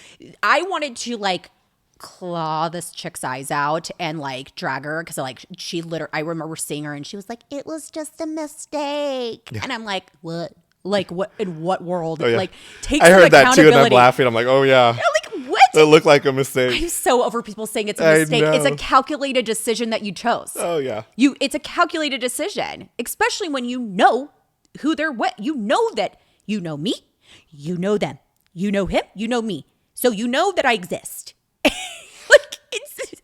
I wanted to like claw this chick's eyes out and like drag her because like she literally, I remember seeing her and she was like, it was just a mistake. Yeah. And I'm like, what? Like what, in what world? Oh, yeah. Like take I some heard that too and I'm accountability. laughing. I'm like, oh yeah. Like what? It looked like a mistake. I'm so over people saying it's a mistake. I It's a know. calculated decision that you chose. Oh yeah. It's a calculated decision, especially when you know who they're with. You know that you know me, you know them, you know him, you know me. So you know that I exist. Like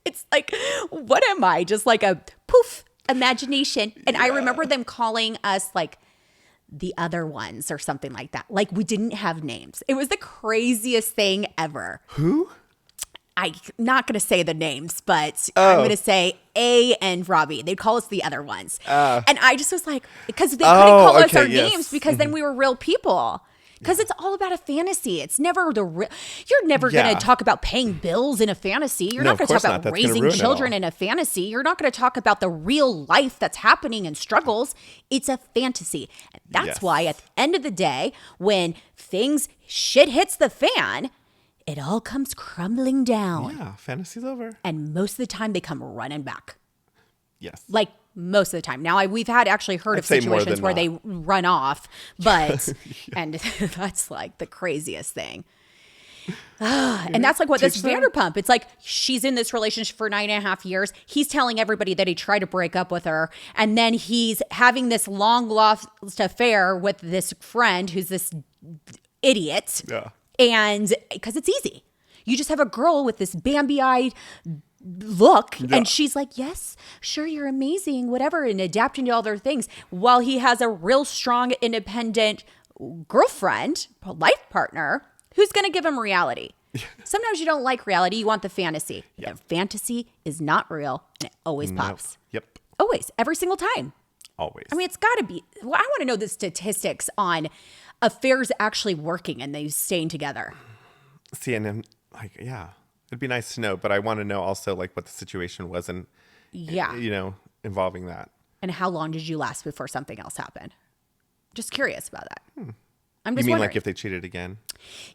it's like, what am I? Just like a poof imagination. And I remember them calling us like the other ones or something like that. Like we didn't have names. It was the craziest thing ever. Who? I'm not going to say the names, but I'm going to say A and Robbie. They'd call us the other ones. And I just was like, because they couldn't call us our names because then we were real people. Because it's all about a fantasy. It's never the real. You're never going to talk about paying bills in a fantasy. You're not going to talk about raising children in a fantasy. You're not going to talk about the real life that's happening and struggles. It's a fantasy. And that's why at the end of the day, when shit hits the fan, it all comes crumbling down. Yeah, fantasy's over. And most of the time, they come running back. Yes. Like most of the time. Now, we've had actually heard of situations where they run off, but, and that's like the craziest thing. And that's like what this Vanderpump, it's like she's in this relationship for 9.5 years. He's telling everybody that he tried to break up with her. And then he's having this long lost affair with this friend who's this idiot. Yeah. And because it's easy. You just have a girl with this Bambi-eyed look and she's like, yes, sure, you're amazing, whatever, and adapting to all their things while he has a real strong, independent girlfriend, life partner, who's going to give him reality. Sometimes you don't like reality, you want the fantasy. The fantasy is not real and it always pops. Yep. Always, every single time. Always. I mean, it's got to be. Well, I want to know the statistics on affairs actually working and they staying together. See, and then, like, yeah. It'd be nice to know, but I want to know also like what the situation was and, Yeah. you know, involving that. And how long did you last before something else happened? Just curious about that. I'm You just mean wondering. like if they cheated again?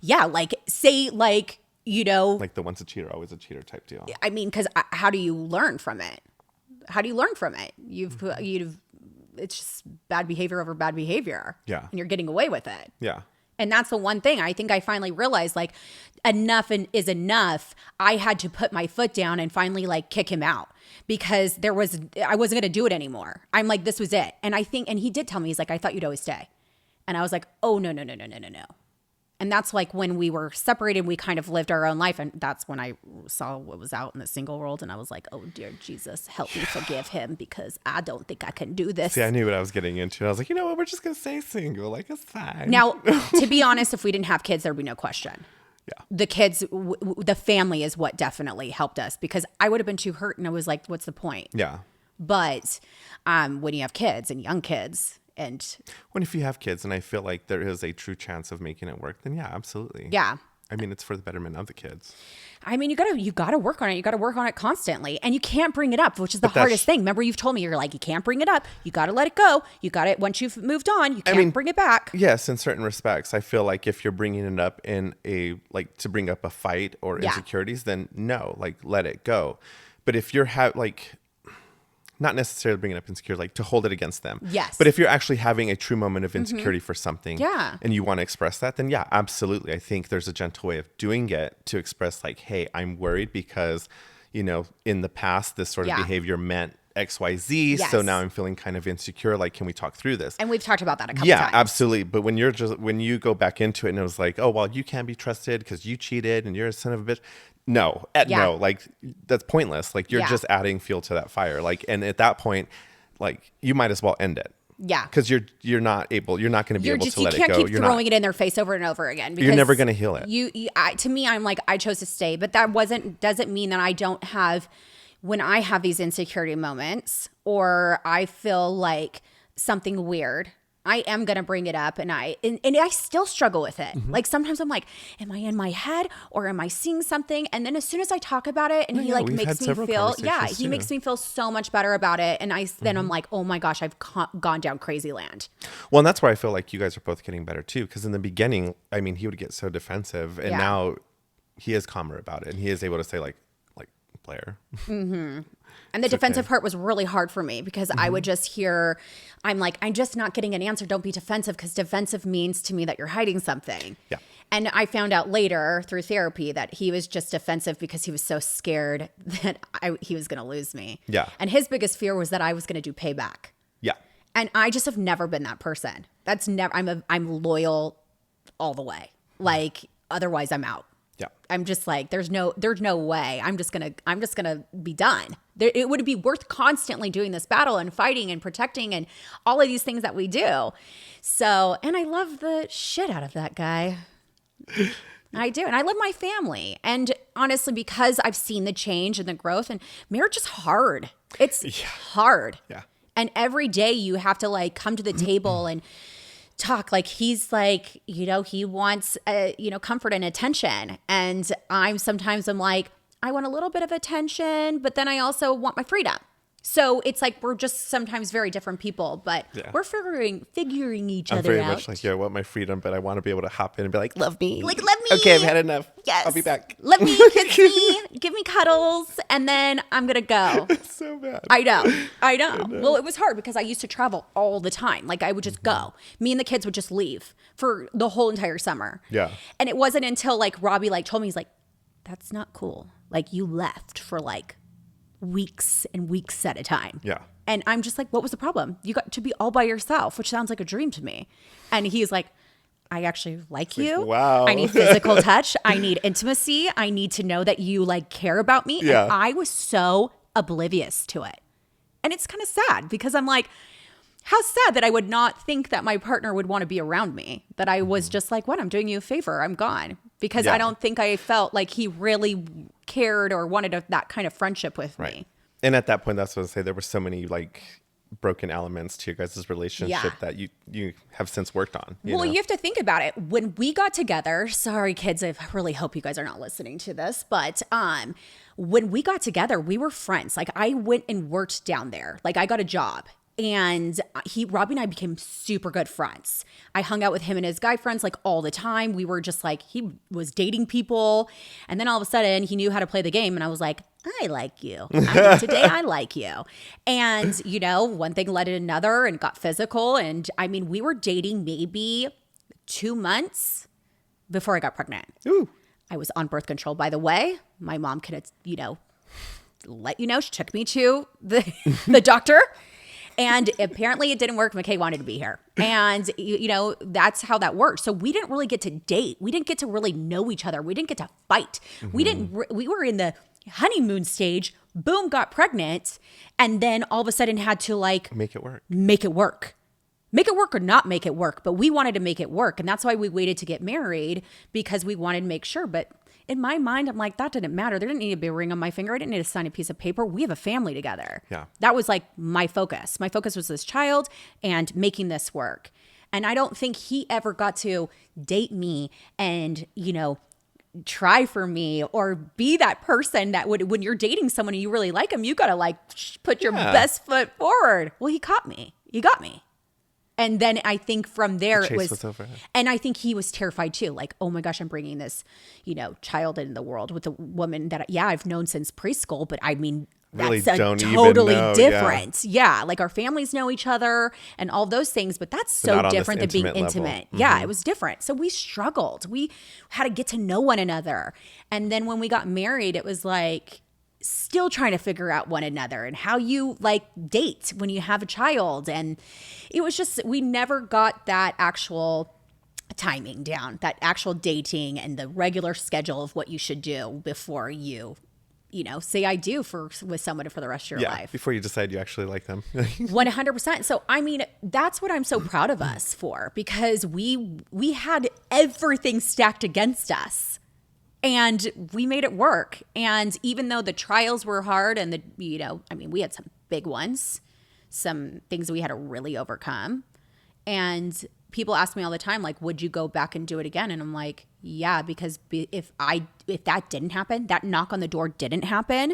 Yeah, like say like, you know, Like the once a cheater, always a cheater type deal. I mean, because how do you learn from it? How do you learn from it? You've it's just bad behavior over bad behavior. Yeah. And you're getting away with it. Yeah. And that's the one thing I think I finally realized, like, enough is enough. I had to put my foot down and finally like kick him out because I wasn't going to do it anymore. I'm like, this was it. And he did tell me, he's like, I thought you'd always stay. And I was like, oh, no. And that's like when we were separated, we kind of lived our own life. And that's when I saw what was out in the single world. And I was like, oh, dear Jesus, help me forgive him because I don't think I can do this. See, I knew what I was getting into. I was like, you know what? We're just going to stay single. Like, it's fine. Now, to be honest, if we didn't have kids, there'd be no question. Yeah. The kids, the family is what definitely helped us because I would have been too hurt. And I was like, what's the point? Yeah. But when you have kids and young kids, and When if you have kids and I feel like there is a true chance of making it work, then yeah, absolutely. yeah. I mean, it's for the betterment of the kids. I mean, you gotta work on it. You gotta work on it constantly, and you can't bring it up, which is the But that's- hardest thing. Remember, you've told me you're like, you can't bring it up. You gotta let it go. You gotta once you've moved on, you can't bring it back. Yes, in certain respects, I feel like if you're bringing it up in a like to bring up a fight or Yeah. insecurities, then no, like let it go. But if you're not necessarily bringing up insecurity, like to hold it against them. Yes. But if you're actually having a true moment of insecurity for something, Yeah. and you want to express that, then yeah, absolutely. I think there's a gentle way of doing it to express like, hey, I'm worried because, you know, in the past this sort of Yeah. behavior meant XYZ, so Yes. now I'm feeling kind of insecure. Like, can we talk through this? And we've talked about that a couple Yeah, times. absolutely. But when you go back into it and it was like, oh, well, you can't be trusted because you cheated and you're a son of a bitch. No, Yeah. no, like that's pointless. Like you're Yeah. just adding fuel to that fire. Like, and at that point, like you might as well end it. Yeah. Because you're not going to be able to You let it can't go. keep You're throwing not. it in their face over and over again. You're never gonna heal it. To me, I'm like, I chose to stay, but that doesn't mean that I don't have, when I have these insecurity moments or I feel like something weird, I am going to bring it up and I still struggle with it. Mm-hmm. Like sometimes I'm like, am I in my head or am I seeing something? And then as soon as I talk about it and he Yeah, like we've makes had me several feel, conversations he too. makes me feel so much better about it. And then Mm-hmm. I'm like, oh my gosh, I've gone down crazy land. Well, and that's where I feel like you guys are both getting better too. Because in the beginning, I mean, he would get so defensive, and Yeah. now he is calmer about it, and he is able to say like Blaire. And the defensive part was really hard for me because I would just hear, I'm like, I'm just not getting an answer. Don't be defensive, because defensive means to me that you're hiding something. Yeah. And I found out later through therapy that he was just defensive because he was so scared that he was going to lose me. Yeah. And his biggest fear was that I was going to do payback. Yeah. And I just have never been that person. That's never, I'm loyal all the way. Like, otherwise I'm out. Yeah. I'm just like, there's no way. I'm just gonna be done. It would be worth constantly doing this battle and fighting and protecting and all of these things that we do. So, and I love the shit out of that guy. I do. And I love my family. And honestly, because I've seen the change and the growth, and marriage is hard. It's hard. Yeah. And every day you have to like come to the table and talk. Like, he's like, he wants, comfort and attention. And I'm like, I want a little bit of attention, but then I also want my freedom. So it's like, we're just sometimes very different people, but Yeah. we're figuring each I'm other very out. much like, I want my freedom, but I want to be able to hop in and be like, love me. Like, love me. Okay, I've had enough. Yes. I'll be back. Let me kiss me, give me cuddles, and then I'm going to go. So bad. I know. Well, it was hard because I used to travel all the time. Like, I would just go. Me and the kids would just leave for the whole entire summer. Yeah. And it wasn't until like Robbie like told me, he's like, that's not cool. Like, you left for like weeks and weeks at a time. Yeah. And I'm just like, what was the problem? You got to be all by yourself, which sounds like a dream to me. And he's like, I actually like you. wow. I need physical touch. I need intimacy. I need to know that you like care about me. Yeah. And I was so oblivious to it. And it's kind of sad because I'm like, how sad that I would not think that my partner would want to be around me. That I was just like, what? I'm doing you a favor. I'm gone. Because Yeah. I don't think I felt like he really cared or wanted that kind of friendship with me. And at that point, that's what I say. There were so many like broken elements to your guys' relationship that you have since worked on. You You have to think about it. When we got together, sorry kids, I really hope you guys are not listening to this, but when we got together, we were friends. Like I went and worked down there. Like I got a job. And Robbie and I became super good friends. I hung out with him and his guy friends like all the time. We were just like, he was dating people. And then all of a sudden he knew how to play the game. And I was like, I like you. Today I like you. And, one thing led to another and got physical. And I mean, we were dating maybe 2 months before I got pregnant. Ooh. I was on birth control, by the way. My mom could, let you know. She took me to the doctor. And apparently it didn't work. McKay wanted to be here. And, that's how that works. So we didn't really get to date. We didn't get to really know each other. We didn't get to fight. We were in the honeymoon stage, boom, got pregnant. And then all of a sudden had to make it work. Make it work. Make it work or not make it work. But we wanted to make it work. And that's why we waited to get married, because we wanted to make sure. But in my mind, I'm like, that didn't matter. There didn't need to be a ring on my finger. I didn't need to sign a piece of paper. We have a family together. Yeah. That was my focus. My focus was this child and making this work. And I don't think he ever got to date me and, try for me or be that person that would, when you're dating someone and you really like them, you got to put your best foot forward. Well, he caught me. He got me. And then I think from there it was over. And I think he was terrified too. Like, oh my gosh, I'm bringing this, child into the world with a woman that, I've known since preschool, but I mean, Really that's don't totally even know, different. Yeah. Like our families know each other and all those things, but that's so different than being intimate. Mm-hmm. Yeah, it was different. So we struggled. We had to get to know one another. And then when we got married, it was still trying to figure out one another and how you date when you have a child. And it was just, we never got that actual timing down, that actual dating and the regular schedule of what you should do before you say I do with someone for the rest of your life. Before you decide you actually like them. 100%. So, I mean, that's what I'm so proud of us for, because we had everything stacked against us. And we made it work. And even though the trials were hard and we had some big ones, some things we had to really overcome. And people ask me all the time, would you go back and do it again? And I'm like, yeah, because if that didn't happen, that knock on the door didn't happen,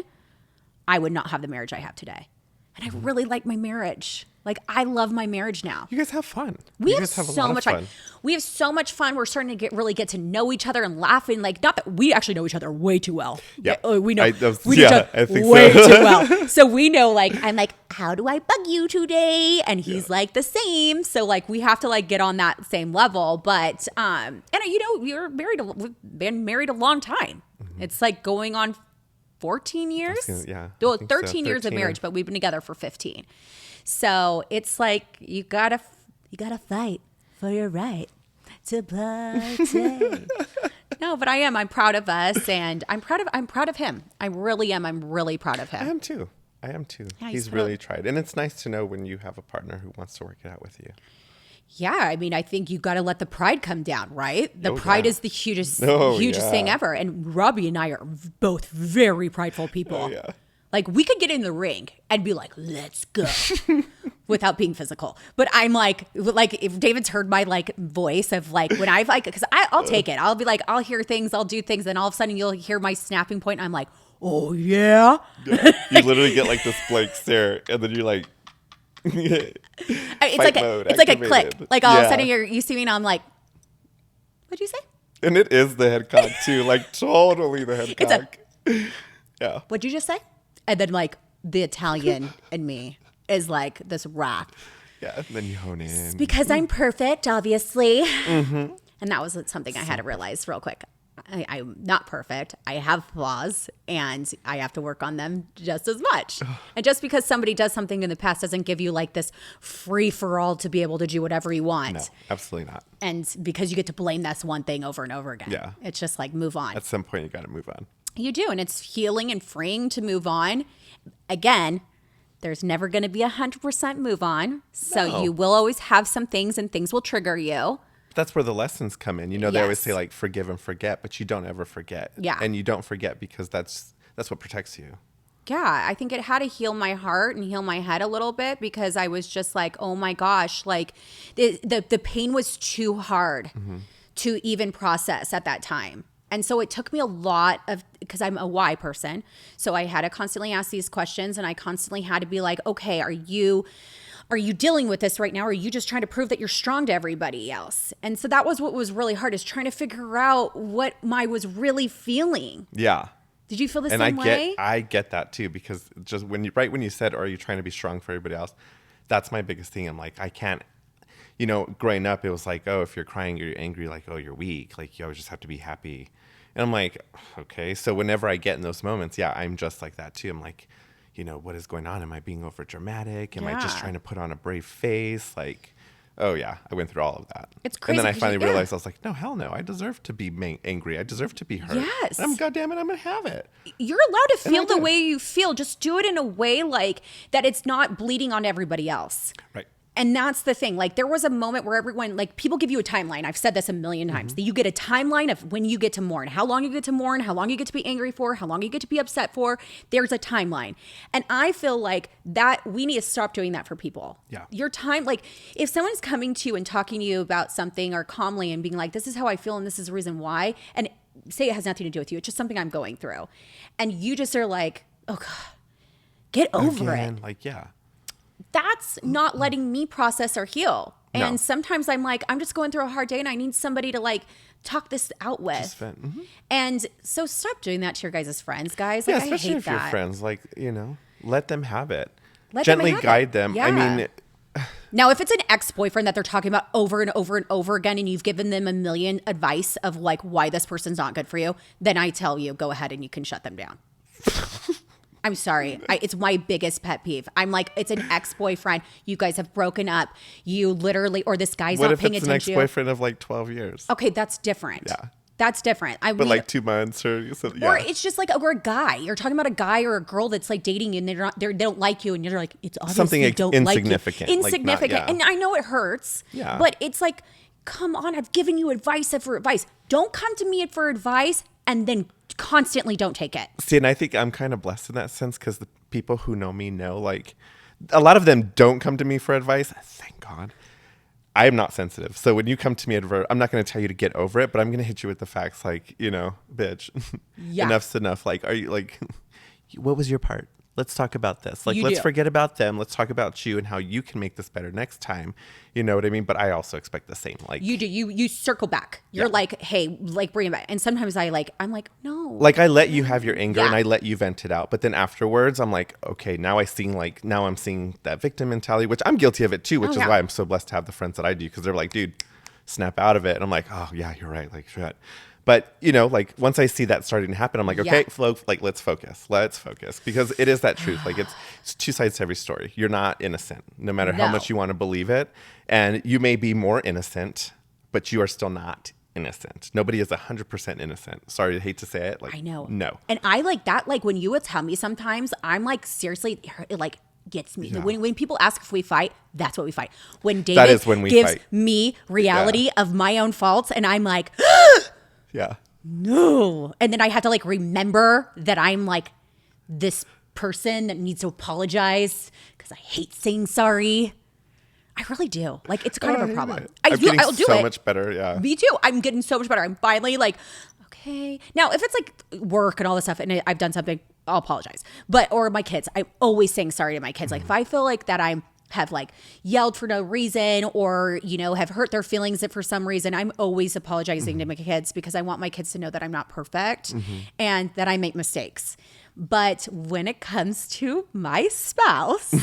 I would not have the marriage I have today. And I really like my marriage. I love my marriage now. You guys have fun. We have so much fun. We have so much fun. We're starting to really get to know each other and laughing. Not that we actually know each other way too well. Yeah. We know I think way so. too well. So we know, I'm how do I bug you today? And he's the same. So we have to get on that same level. But, and we've been married a long time. Mm-hmm. It's going on 14 years. Well, 13 years of marriage, but we've been together for 15. So it's you gotta fight for your right to party. No, but I'm proud of us, and I'm proud of him. I really am. I'm really proud of him. I am too. Yeah, he's really tried. And it's nice to know when you have a partner who wants to work it out with you. Yeah, I mean, I think you got to let the pride come down, right? The pride is the hugest thing ever. And Robbie and I are both very prideful people. Oh, yeah. We could get in the ring and be like, let's go, without being physical. But I'm if David's heard my voice of when I've because I'll take it. I'll be I'll hear things, I'll do things. And all of a sudden you'll hear my snapping point. And I'm like, oh yeah. You literally get this blank stare, and then you're it's like a click. All of a sudden you see me and I'm like, what'd you say? And it is the head cock too, totally the head cock. Yeah. What'd you just say? And then the Italian in me is this rack. Yeah, and then you hone in. It's because I'm perfect, obviously. Mm-hmm. And that was something I had to realize real quick. I'm not perfect. I have flaws, and I have to work on them just as much. And just because somebody does something in the past doesn't give you this free for all to be able to do whatever you want. No, absolutely not. And because you get to blame this one thing over and over again. Yeah. It's just move on. At some point, you got to move on. You do, and it's healing and freeing to move on. Again, there's never going to be 100% move on. So you will always have some things, and things will trigger you. That's where the lessons come in. They always say forgive and forget, but you don't ever forget. Yeah. And you don't forget because that's what protects you. Yeah, I think it had to heal my heart and heal my head a little bit because I was just like, oh my gosh, like the pain was too hard to even process at that time. And so it took me a lot of, because I'm a why person. So I had to constantly ask these questions and I constantly had to be like, okay, are you dealing with this right now? Or are you just trying to prove that you're strong to everybody else? And so that was what was really hard, is trying to figure out what I was really feeling. Yeah. Did you feel the And same way? I get that too, because just when you said, or are you trying to be strong for everybody else? That's my biggest thing. I'm like, I can't, growing up, it was like, oh, if you're crying, you're angry, like, oh, you're weak. Like, you always just have to be happy. And I'm like, okay. So whenever I get in those moments, yeah, I'm just like that too. I'm like, what is going on? Am I being over dramatic? Am I just trying to put on a brave face? Like, oh yeah, I went through all of that. It's crazy. And then I finally realized, I was like, no, hell no. I deserve to be angry. I deserve to be hurt. Yes. And goddamn it, I'm going to have it. You're allowed to feel the way you feel. Just do it in a way like that it's not bleeding on everybody else. Right. And that's the thing. Like, there was a moment where everyone, like, people give you a timeline. I've said this a million times. That you get a timeline of when you get to mourn, how long you get to mourn, how long you get to be angry for, how long you get to be upset for. There's a timeline. And I feel like that we need to stop doing that for people. Yeah. Your time, like, if someone's coming to you and talking to you about something or calmly and being like, this is how I feel and this is the reason why, and say it has nothing to do with you, it's just something I'm going through. And you just are like, oh God, get over it. Like, yeah. That's not letting me process or heal. And No. sometimes I'm like, I'm just going through a hard day and I need somebody to like talk this out with. Just vent. Mm-hmm. And so stop doing that to your guys' friends, guys. Yeah, Like, especially I hate if that. you're friends. Like, let them have it. Let them Gently have guide it. them. Yeah. I mean, Now, if it's an ex-boyfriend that they're talking about over and over and over again and you've given them a million advice of like why this person's not good for you, then I tell you, go ahead and you can shut them down. I'm sorry. It's my biggest pet peeve. I'm like, it's an ex-boyfriend. You guys have broken up. You literally, or this guy's what not if paying it's an attention. ex-boyfriend of like 12 years? Okay, that's different. Yeah. That's different. But like 2 months or so, yeah. Or it's just like, or a guy. You're talking about a guy or a girl that's like dating you and they don't like you and you're like, it's obvious Something they don't like you. insignificant. Like, Insignificant. not- yeah. And I know it hurts. Yeah. But it's like, come on, I've given you advice after advice. Don't come to me for advice and then constantly don't take it. See, and I think I'm kind of blessed in that sense because the people who know me know, like, a lot of them don't come to me for advice. Thank God. I am not sensitive. So when you come to me, I'm not going to tell you to get over it, but I'm going to hit you with the facts like, bitch, Yeah. enough's enough. Like, are you like, what was your part? Let's talk about this. Like, You let's do. forget about them. Let's talk about you and how you can make this better next time. You know what I mean? But I also expect the same. Like, You do. You circle back. You're like, hey, like bring it back. And sometimes I'm like, no. like I let you have your anger and Yeah. I let you vent it out. But then afterwards, I'm like, okay, now I'm seeing that victim mentality, which I'm guilty of it too, which is yeah. why I'm so blessed to have the friends that I do. Cause they're like, dude, snap out of it. And I'm like, oh yeah, you're right. Like, shit. But like once I see that starting to happen, I'm like, okay, Yeah. like let's focus because it is that truth. Like it's two sides to every story. You're not innocent, no matter how No. much you want to believe it. And you may be more innocent, but you are still not innocent. Nobody is 100% innocent. Sorry, I hate to say it. Like, I know. No. And I like that. Like when you would tell me sometimes, I'm like, seriously, it like gets me. Yeah. When people ask if we fight, that's what we fight. When David is when we gives fight. me reality of my own faults and I'm like, Yeah. no. And then I have to like remember that I'm like this person that needs to apologize because I hate saying sorry. I really do. Like it's kind of a problem. I'm getting I'll do so it. much better. Yeah. Me too. I'm getting so much better. I'm finally like, okay. Now, if it's like work and all this stuff and I've done something, I'll apologize. Or my kids, I'm always saying sorry to my kids. Like if I feel like that have like yelled for no reason or, have hurt their feelings for some reason, I'm always apologizing to my kids because I want my kids to know that I'm not perfect and that I make mistakes. But when it comes to my spouse,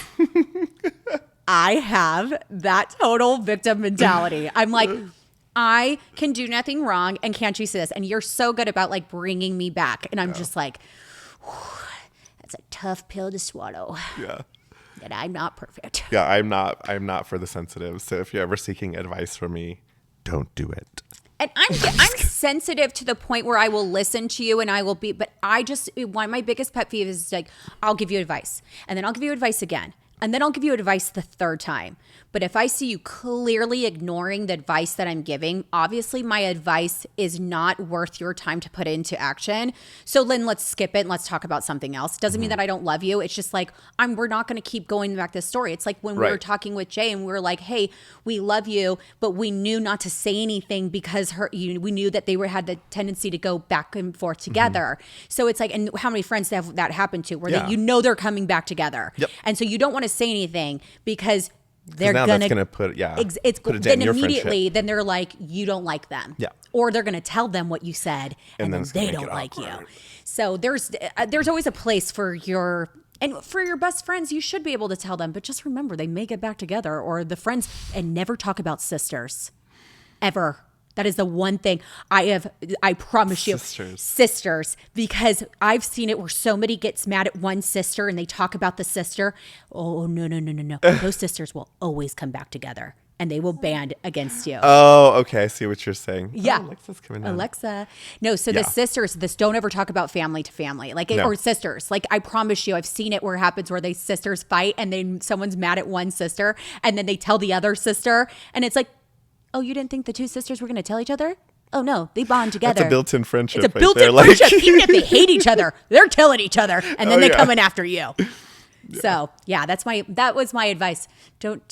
I have that total victim mentality. I'm like, I can do nothing wrong. And can't you see this? And you're so good about like bringing me back. And I'm just like, that's a tough pill to swallow. Yeah. That I'm not perfect. Yeah. I'm not for the sensitive. So if you're ever seeking advice from me, don't do it. And I'm sensitive to the point where I will listen to you and I will be, but one of my biggest pet peeves is like, I'll give you advice and then I'll give you advice again. And then I'll give you advice the third time. But if I see you clearly ignoring the advice that I'm giving, obviously my advice is not worth your time to put into action. So then let's skip it and let's talk about something else. Doesn't mean that I don't love you. It's just like, we're not going to keep going back this story. It's like when we were Right. talking with Jay and we were like, hey, we love you, but we knew not to say anything because we knew that they had the tendency to go back and forth together. So it's like, and how many friends have that happened to where Yeah. they're coming back together. Yep. And so you don't want to say anything because they're now gonna that's gonna put it's put a dent then in your immediately friendship. then they're like, you don't like them. Yeah. Or they're gonna tell them what you said and And then then it's gonna they make don't it like awkward. you. So there's always a place for your best friends. You should be able to tell them, but just remember they may get back together, or the friends, and never talk about sisters ever. That is the one thing I promise you. Sisters, because I've seen it where somebody gets mad at one sister and they talk about the sister. Oh, no. Those sisters will always come back together and they will band against you. Oh, okay. I see what you're saying. Yeah. Oh, Alexa's coming down. Alexa. No, so Yeah. the sisters, don't ever talk about family to family, No. or sisters. Like, I promise you, I've seen it where it happens where they sisters fight and then someone's mad at one sister and then they tell the other sister and it's like, oh, you didn't think the two sisters were going to tell each other? Oh, no, they bond together. That's a built-in friendship. It's a right built-in there. Like- friendship. Even if they hate each other, they're telling each other and then Oh, they're yeah. coming after you. So, yeah, that was my advice. Don't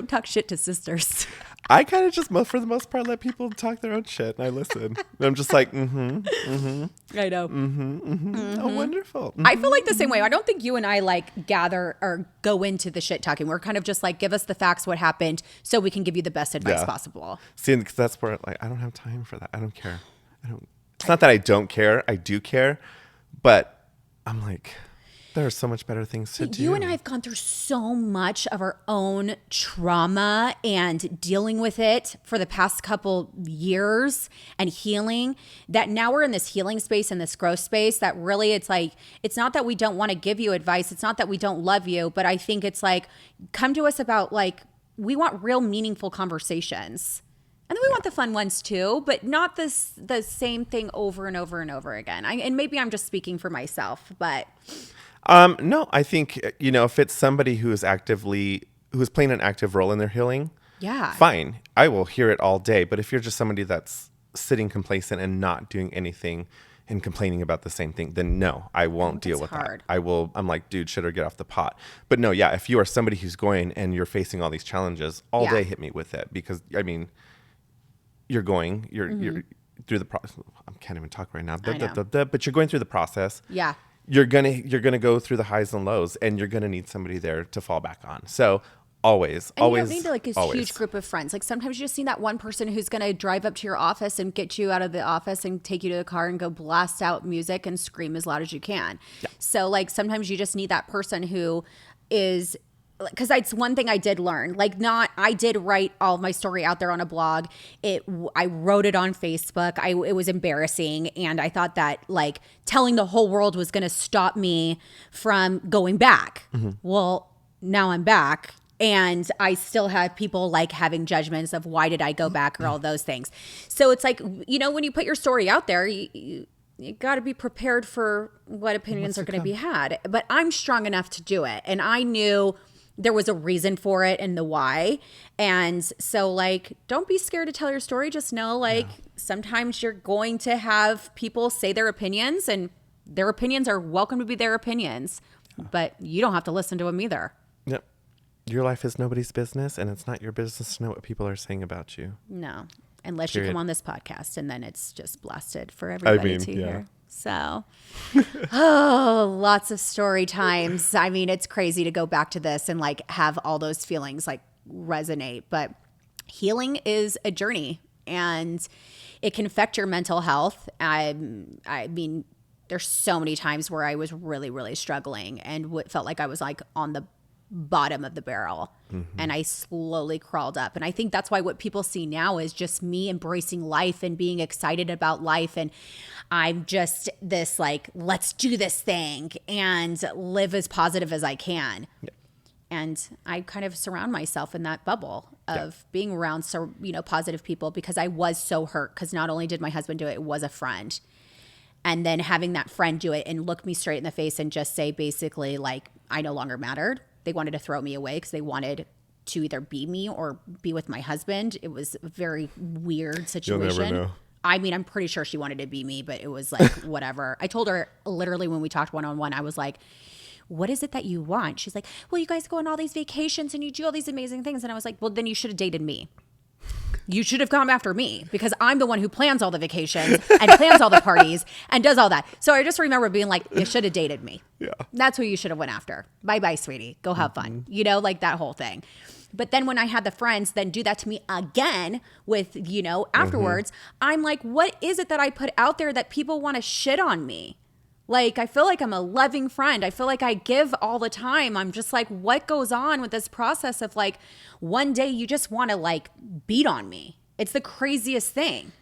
talk shit to sisters. I kind of just, for the most part, let people talk their own shit, and I listen. And I'm just like, I know. oh, wonderful. I feel like the same way. I don't think you and I like gather or go into the shit talking. We're kind of just like, give us the facts, what happened, so we can give you the best advice Yeah. possible. See, because that's where, like, I don't have time for that. I don't care. It's not that I don't care. I do care, but I'm like, there are so much better things to do. You and I have gone through so much of our own trauma and dealing with it for the past couple years and healing, that now we're in this healing space and this growth space that really, it's like, it's not that we don't want to give you advice. It's not that we don't love you, but I think it's like, come to us about, like, we want real meaningful conversations. And then we want the fun ones too, but not the same thing over and over and over again. And maybe I'm just speaking for myself, but... No, I think, if it's somebody who is playing an active role in their healing, yeah, fine. I will hear it all day. But if you're just somebody that's sitting complacent and not doing anything and complaining about the same thing, then no, I won't deal with hard. that. I'm like, dude, shit or get off the pot. But no, yeah, if you are somebody who's going and you're facing all these challenges all Yeah. day, hit me with it. Because, you're through the process. I can't even talk right now. But you're going through the process. yeah. You're gonna go through the highs and lows, and you're gonna need somebody there to fall back on. So always, And always, you don't need like a always. huge group of friends. Like sometimes you just need that one person who's going to drive up to your office and get you out of the office and take you to the car and go blast out music and scream as loud as you can. Yeah. So like sometimes you just need that person who is, because it's one thing I did learn. I did write all of my story out there on a blog. I wrote it on Facebook. It was embarrassing, and I thought that like telling the whole world was going to stop me from going back. Mm-hmm. Well, now I'm back, and I still have people like having judgments of why did I go back or all those things. So it's like, when you put your story out there, you got to be prepared for what opinions are going to be had. But I'm strong enough to do it, and I knew there was a reason for it and the why. And so like, don't be scared to tell your story. Just know sometimes you're going to have people say their opinions, and their opinions are welcome to be their opinions, but you don't have to listen to them either. Yep. Your life is nobody's business, and it's not your business to know what people are saying about you. No, unless you Period. come on this podcast, and then it's just blasted for everybody to yeah. hear. So, lots of story times. I mean, it's crazy to go back to this and like have all those feelings like resonate, but healing is a journey and it can affect your mental health. I mean, there's so many times where I was really, really struggling and felt like I was like on the bottom of the barrel, and I slowly crawled up. And I think that's why what people see now is just me embracing life and being excited about life. And I'm just this like, let's do this thing and live as positive as I can. Yeah. And I kind of surround myself in that bubble of being around positive people, because I was so hurt, because not only did my husband do it, it was a friend. And then having that friend do it and look me straight in the face and just say basically like, I no longer mattered. they wanted to throw me away because they wanted to either be me or be with my husband. It was a very weird situation. You'll never know. I mean, I'm pretty sure she wanted to be me, but it was like, whatever. I told her literally when we talked one-on-one, I was like, what is it that you want? She's like, well, you guys go on all these vacations and you do all these amazing things. And I was like, well, then you should have dated me. You should have come after me because I'm the one who plans all the vacations and plans all the parties and does all that. So I just remember being like, you should have dated me. Yeah. That's who you should have went after. Bye-bye, sweetie. Go have fun. You know, like that whole thing. But then when I had the friends then do that to me again with, you know, afterwards, I'm like, what is it that I put out there that people want to shit on me? Like, I feel like I'm a loving friend. I feel like I give all the time. I'm just like, what goes on with this process of like, one day you just want to like beat on me? It's the craziest thing.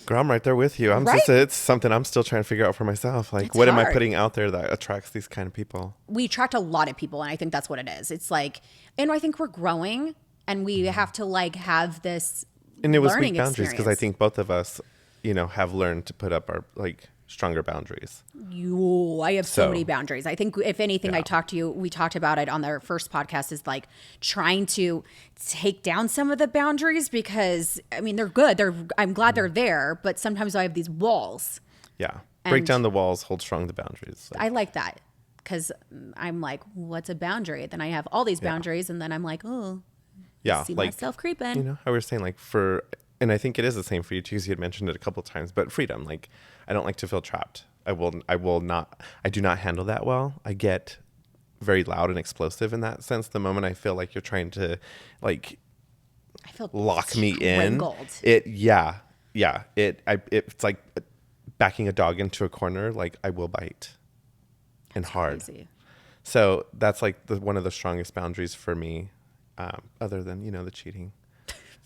Girl, I'm right there with you. Right? It's something I'm still trying to figure out for myself. Like, It's what am I hard. putting out there that attracts these kind of people? We attract a lot of people, and I think that's what it is. It's like, and I think we're growing, and we have to like have this And it was learning weak boundaries because I experience. think both of us, you know, have learned to put up our like stronger boundaries. I have so So, many boundaries. I think if anything, yeah. we talked about it on their first podcast is like trying to take down some of the boundaries because I mean, they're good. I'm glad they're there, but sometimes I have these walls. Yeah. Break And- down the walls, hold strong the boundaries. Like, I like that because I'm like, what's a boundary? Then I have all these boundaries and then I'm like, oh, yeah. see Like, myself creeping. you know, how we were saying, like and I think it is the same for you too, because you had mentioned it a couple of times, but freedom, like, I don't like to feel trapped. I do not handle that well. I get very loud and explosive in that sense. The moment I feel like you're trying to like I feel lock me in, strangled. it's like backing a dog into a corner. Like, I will bite and hard. Crazy. So that's like one of the strongest boundaries for me, other than, you know, the cheating.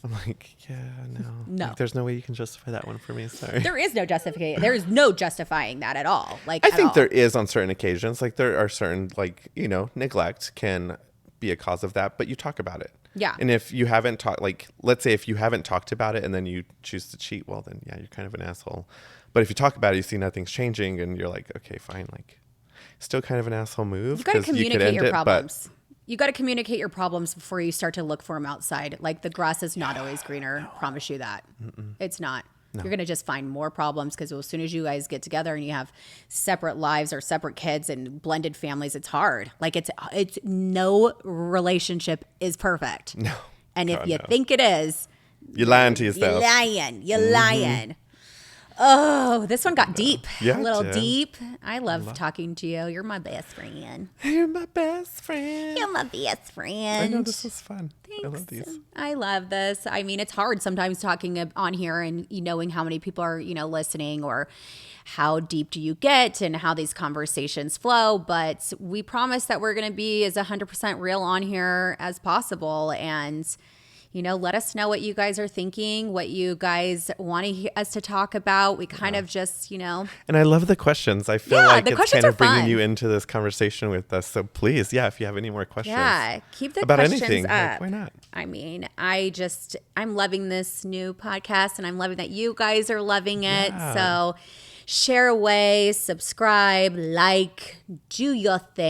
I'm like, yeah, no. No. Like, there's no way you can justify that one for me. Sorry. There is no justification. There is no justifying that at all. Like, I at think all. there is on certain occasions. Like, there are certain, like, you know, neglect can be a cause of that, but you talk about it. Yeah. And if you haven't talked, like, let's say if you haven't talked about it and then you choose to cheat, well, then yeah, you're kind of an asshole. But if you talk about it, you see nothing's changing and you're like, okay, fine. Like, still kind of an asshole move. You got to 'cause you could communicate end your it, but- problems. You got to communicate your problems before you start to look for them outside. Like the grass is not always greener. Promise you that. It's not. You're going to just find more problems because as soon as you guys get together and you have separate lives or separate kids and blended families, it's hard. Like it's no relationship is perfect. No. And if God, you no. think it is, You're lying to you're yourself. lying. You're lying. Oh, this one got deep. Yeah, a little it did. deep. I love talking to you. You're my best friend. You're my best friend. You're my best friend. I know this was fun. I love these. I love this. I mean, it's hard sometimes talking on here and knowing how many people are, listening or how deep do you get and how these conversations flow. But we promise that we're going to be as 100% real on here as possible. And, let us know what you guys are thinking, what you guys want us to talk about. We kind of just, And I love the questions. I feel Yeah, like the it's questions kind of are bringing fun. you into this conversation with us. So please, if you have any more questions. Yeah, keep the about questions anything, up. like, why not? I mean, I'm loving this new podcast and I'm loving that you guys are loving it. Yeah. So share away, subscribe, like, do your thing.